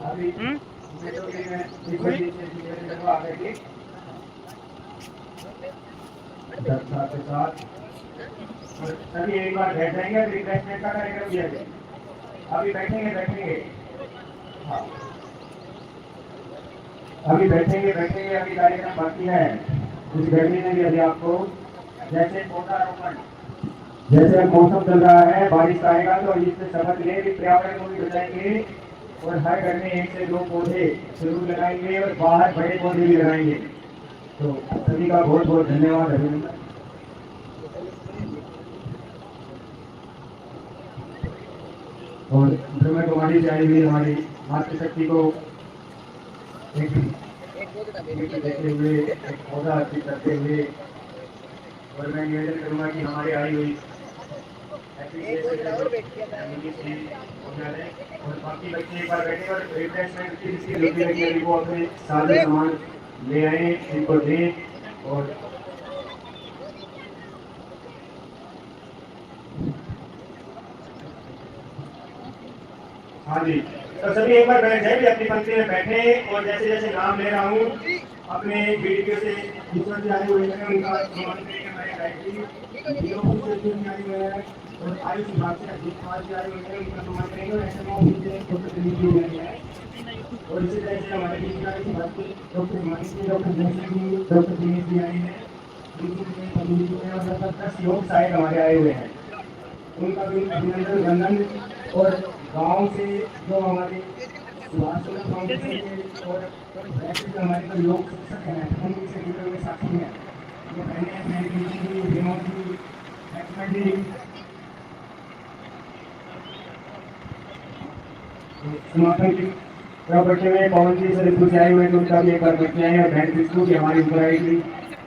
[SPEAKER 3] अभी के साथ सभी एक बार बैठ जाएंगे, रिफ्रेशमेंट का कार्यक्रम किया जाए। अभी बैठेंगे हाँ अभी बैठेंगे अभी कार्यक्रम बाकी है। इस गर्मी में भी अभी आपको जैसे पौधारोपण, जैसे मौसम चल रहा है, बारिश आएगा तो इससे शपथ ले कि पर्यावरण को भी बचाएंगे और हर घर में 1 से 2 पौधे जरूर लगाएंगे और बाहर बड़े पौधे भी लगाएंगे। तो सभी का बहुत बहुत धन्यवाद अभिनंदन। और ब्रह्म कुमारी से आई हुई हमारी मातृशक्ति को एक देखते हुए एक पौधा अर्पित करते हुए, और मैं निवेदन करूंगा कि हमारे आई हुई और बाकी बच्चे एक बार बैठे और रिफ्रेशमेंट की जिसकी रोटी लगी है वो अपने सारे सामान ले आए, इनको दें। और हाँ जी, तो सभी एक बार बैठ जाए, अपनी पंक्ति में बैठे और जैसे जैसे नाम ले रहा हूँ अपने वीडियो से ईश्वर जी आए हुए हैं उनका सम्मान करेंगे और आयुष विभाग से अजीत कुमार जी आए हुए हैं उनका सम्मान करेंगे और ऐसे और इसी तरह से हमारे डॉक्टर हिमांशु जी, डॉक्टर जयसिंह जी, डॉक्टर दिनेश जी आए हैं, और 10 योग सहायक हमारे आए हुए हैं, उनका भी अभिनंदन वंदन। और गांव से जो हमारे सुभाष फाउंडेशन के और ऐसे जो हमारे जो योग शिक्षक हैं हम उनसे जुड़े हुए साथी हैं, जो समापन की बच्चे में पवन जी से रिश्तु से आए हुए तो उनका भी एक बार बच्चे आए और बहन रिश्तु की हमारी ऊपर आई थी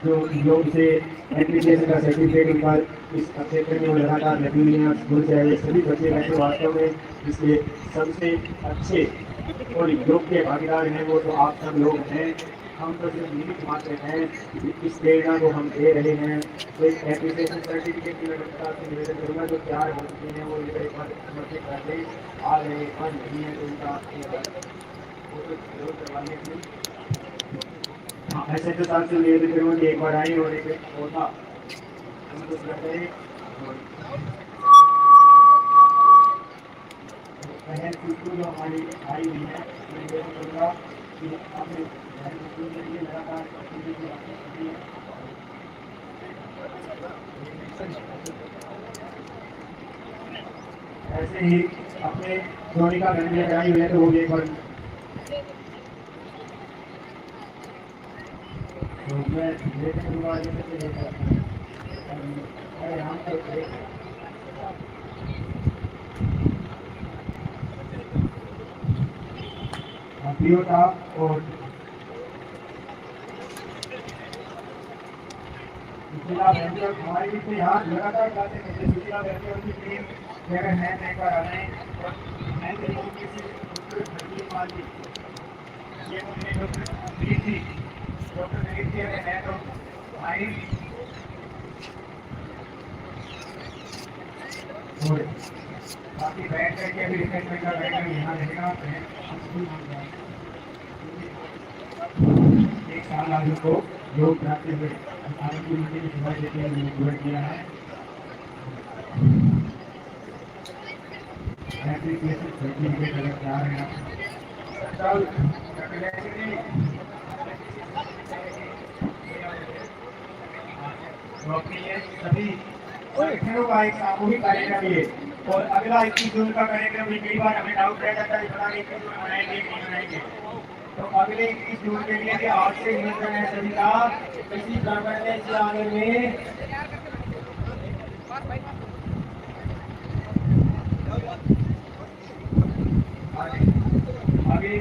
[SPEAKER 3] जो योग से एप्लीकेशन का सर्टिफिकेट उनका इस क्षेत्र में लगातार लगी हुई है। स्कूल से आए सभी बच्चे वैसे वास्तव में इसके सबसे अच्छे और योग के भागीदार हैं वो तो आप सब लोग हैं। हम तो सिर्फ निमित्त मात्र हैं, इस प्रेरणा को हम दे रहे हैं। तो इस एप्लीकेशन सर्टिफिकेट की व्यवस्था से निवेदन करूँगा जो 4 बच्चे हैं वो एक बार समर्पित कर दें, आ रहे पर नहीं है तो उनका फोटो जरूर करवाने के लिए हाँ ऐसे तो साथ से निवेदन करूँगा कि एक बार आए और एक पौधा कुछ करते हैं। जो हमारी आई हुई है निवेदन करूँगा कि आपने लगातार ऐसे ही अपने जोड़ी का गंजे कराई हुई है तो वो भी एक बार मैं था और हमारे बीच में यहाँ लगातार जाते हैं सुशीला बहन उनकी टीम मेरे हैं एक बार आ रहे हैं और मैं डॉक्टर है तो भाई बाकी बैठ करके अभी रिफ्रेशमेंट का कार्यक्रम यहाँ रहेगा। एक साल आगे को योग कराते हुए सुबह देते हुए पूरा किया है। सभी संगठनों का एक सामूहिक कार्यक्रम ये और अगला 21 जून का कार्यक्रम भी कई बार हमें डाउट रहता था 21 जून मनाएंगे नहीं मनाएंगे, तो अगले 21 जून के लिए भी आज से निमंत्रण है सभी का इसी प्रांगण से आने में। अभी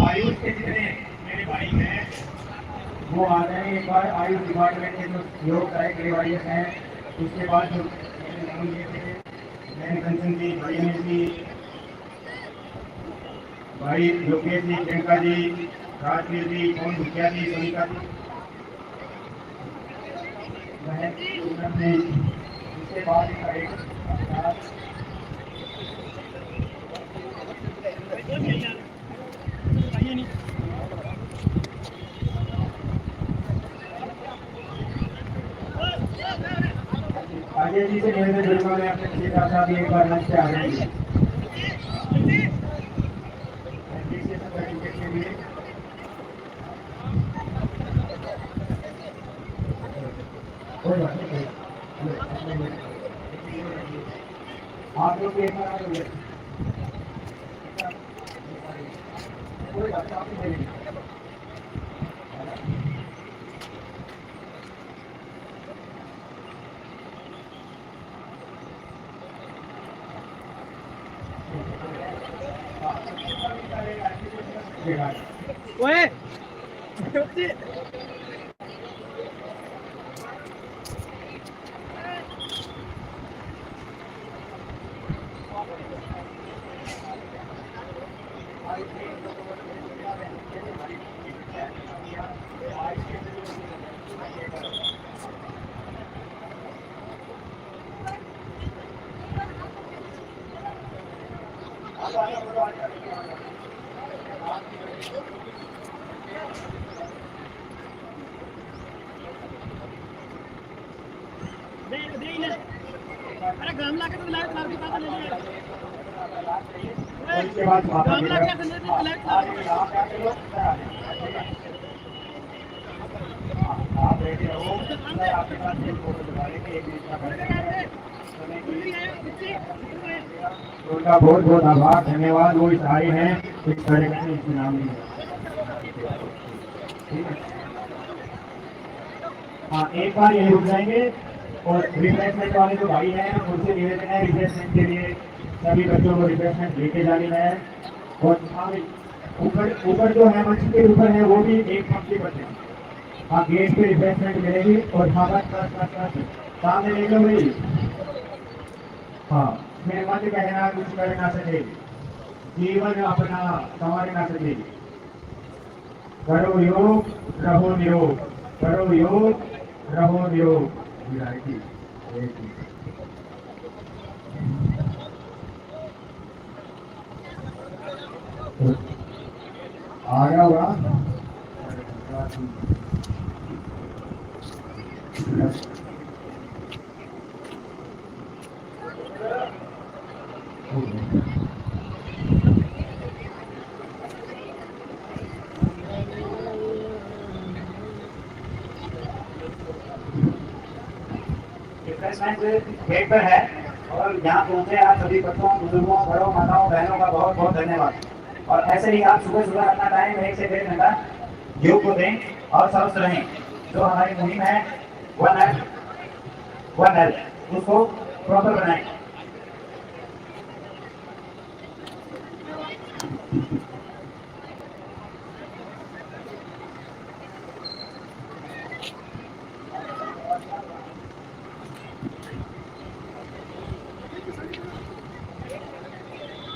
[SPEAKER 1] आयुष के जितने मेरे भाई हैं वो आ रहे हैं। एक बार आयुष डिपार्टमेंट के जो योग कराए वाले हैं, उसके बाद जो मेरे नाम लिए थे, मैंने कंचन जी, भाई अनिल जी, भाई लोकेश जी, प्रियंका जी, राजवीर जी, कौन भुटिया जी, सविता जी, उसके बाद अजय जी से निवेदन करूंगा मैं अपने पिछले साथ भी एक बार मंच पे आ जाएंगे के लिए। आप लोग एक बार कोई बात नहीं।
[SPEAKER 2] ओए अरे गमला के तो लाइट मार के पास ले लिया।
[SPEAKER 1] उसके बाद
[SPEAKER 2] गमला के तो लाइट
[SPEAKER 1] आप रेडी रहो। आपके पास एक फोटो दिखाने के एक मिनट का उनका बहुत बहुत आभार, धन्यवाद। वो सारे हैं इस कार्यक्रम में इसमें नाम नहीं है। हाँ, एक बार यही रुक जाएंगे और रिफ्रेशमेंट वाले जो भाई हैं उनसे निवेदन है रिफ्रेशमेंट के लिए सभी बच्चों को रिफ्रेशमेंट लेके जानी है। और ऊपर जो है मंच के ऊपर है वो भी एक पंक्ति पर है। हाँ, गेट पे रिफ्रेशमेंट मिलेगी और हाँ बस सामने ले लो भाई। हाँ, मेरे मत कहना कुछ कर ना सके, जीवन अपना संवार ना सके। करो योग रहो निरोग, करो योग रहो निरोग। आ गया होगा। गेट पर है और यहाँ पहुँचे आप सभी बच्चों, बुजुर्गों, बड़ों, माताओं, बहनों का बहुत बहुत धन्यवाद। और ऐसे ही आप सुबह सुबह अपना टाइम 1 से 1.5 घंटा योग को दें और स्वस्थ रहें। जो हमारी मुहिम है वन हेल्थ, उसको प्रॉपर बनाएं।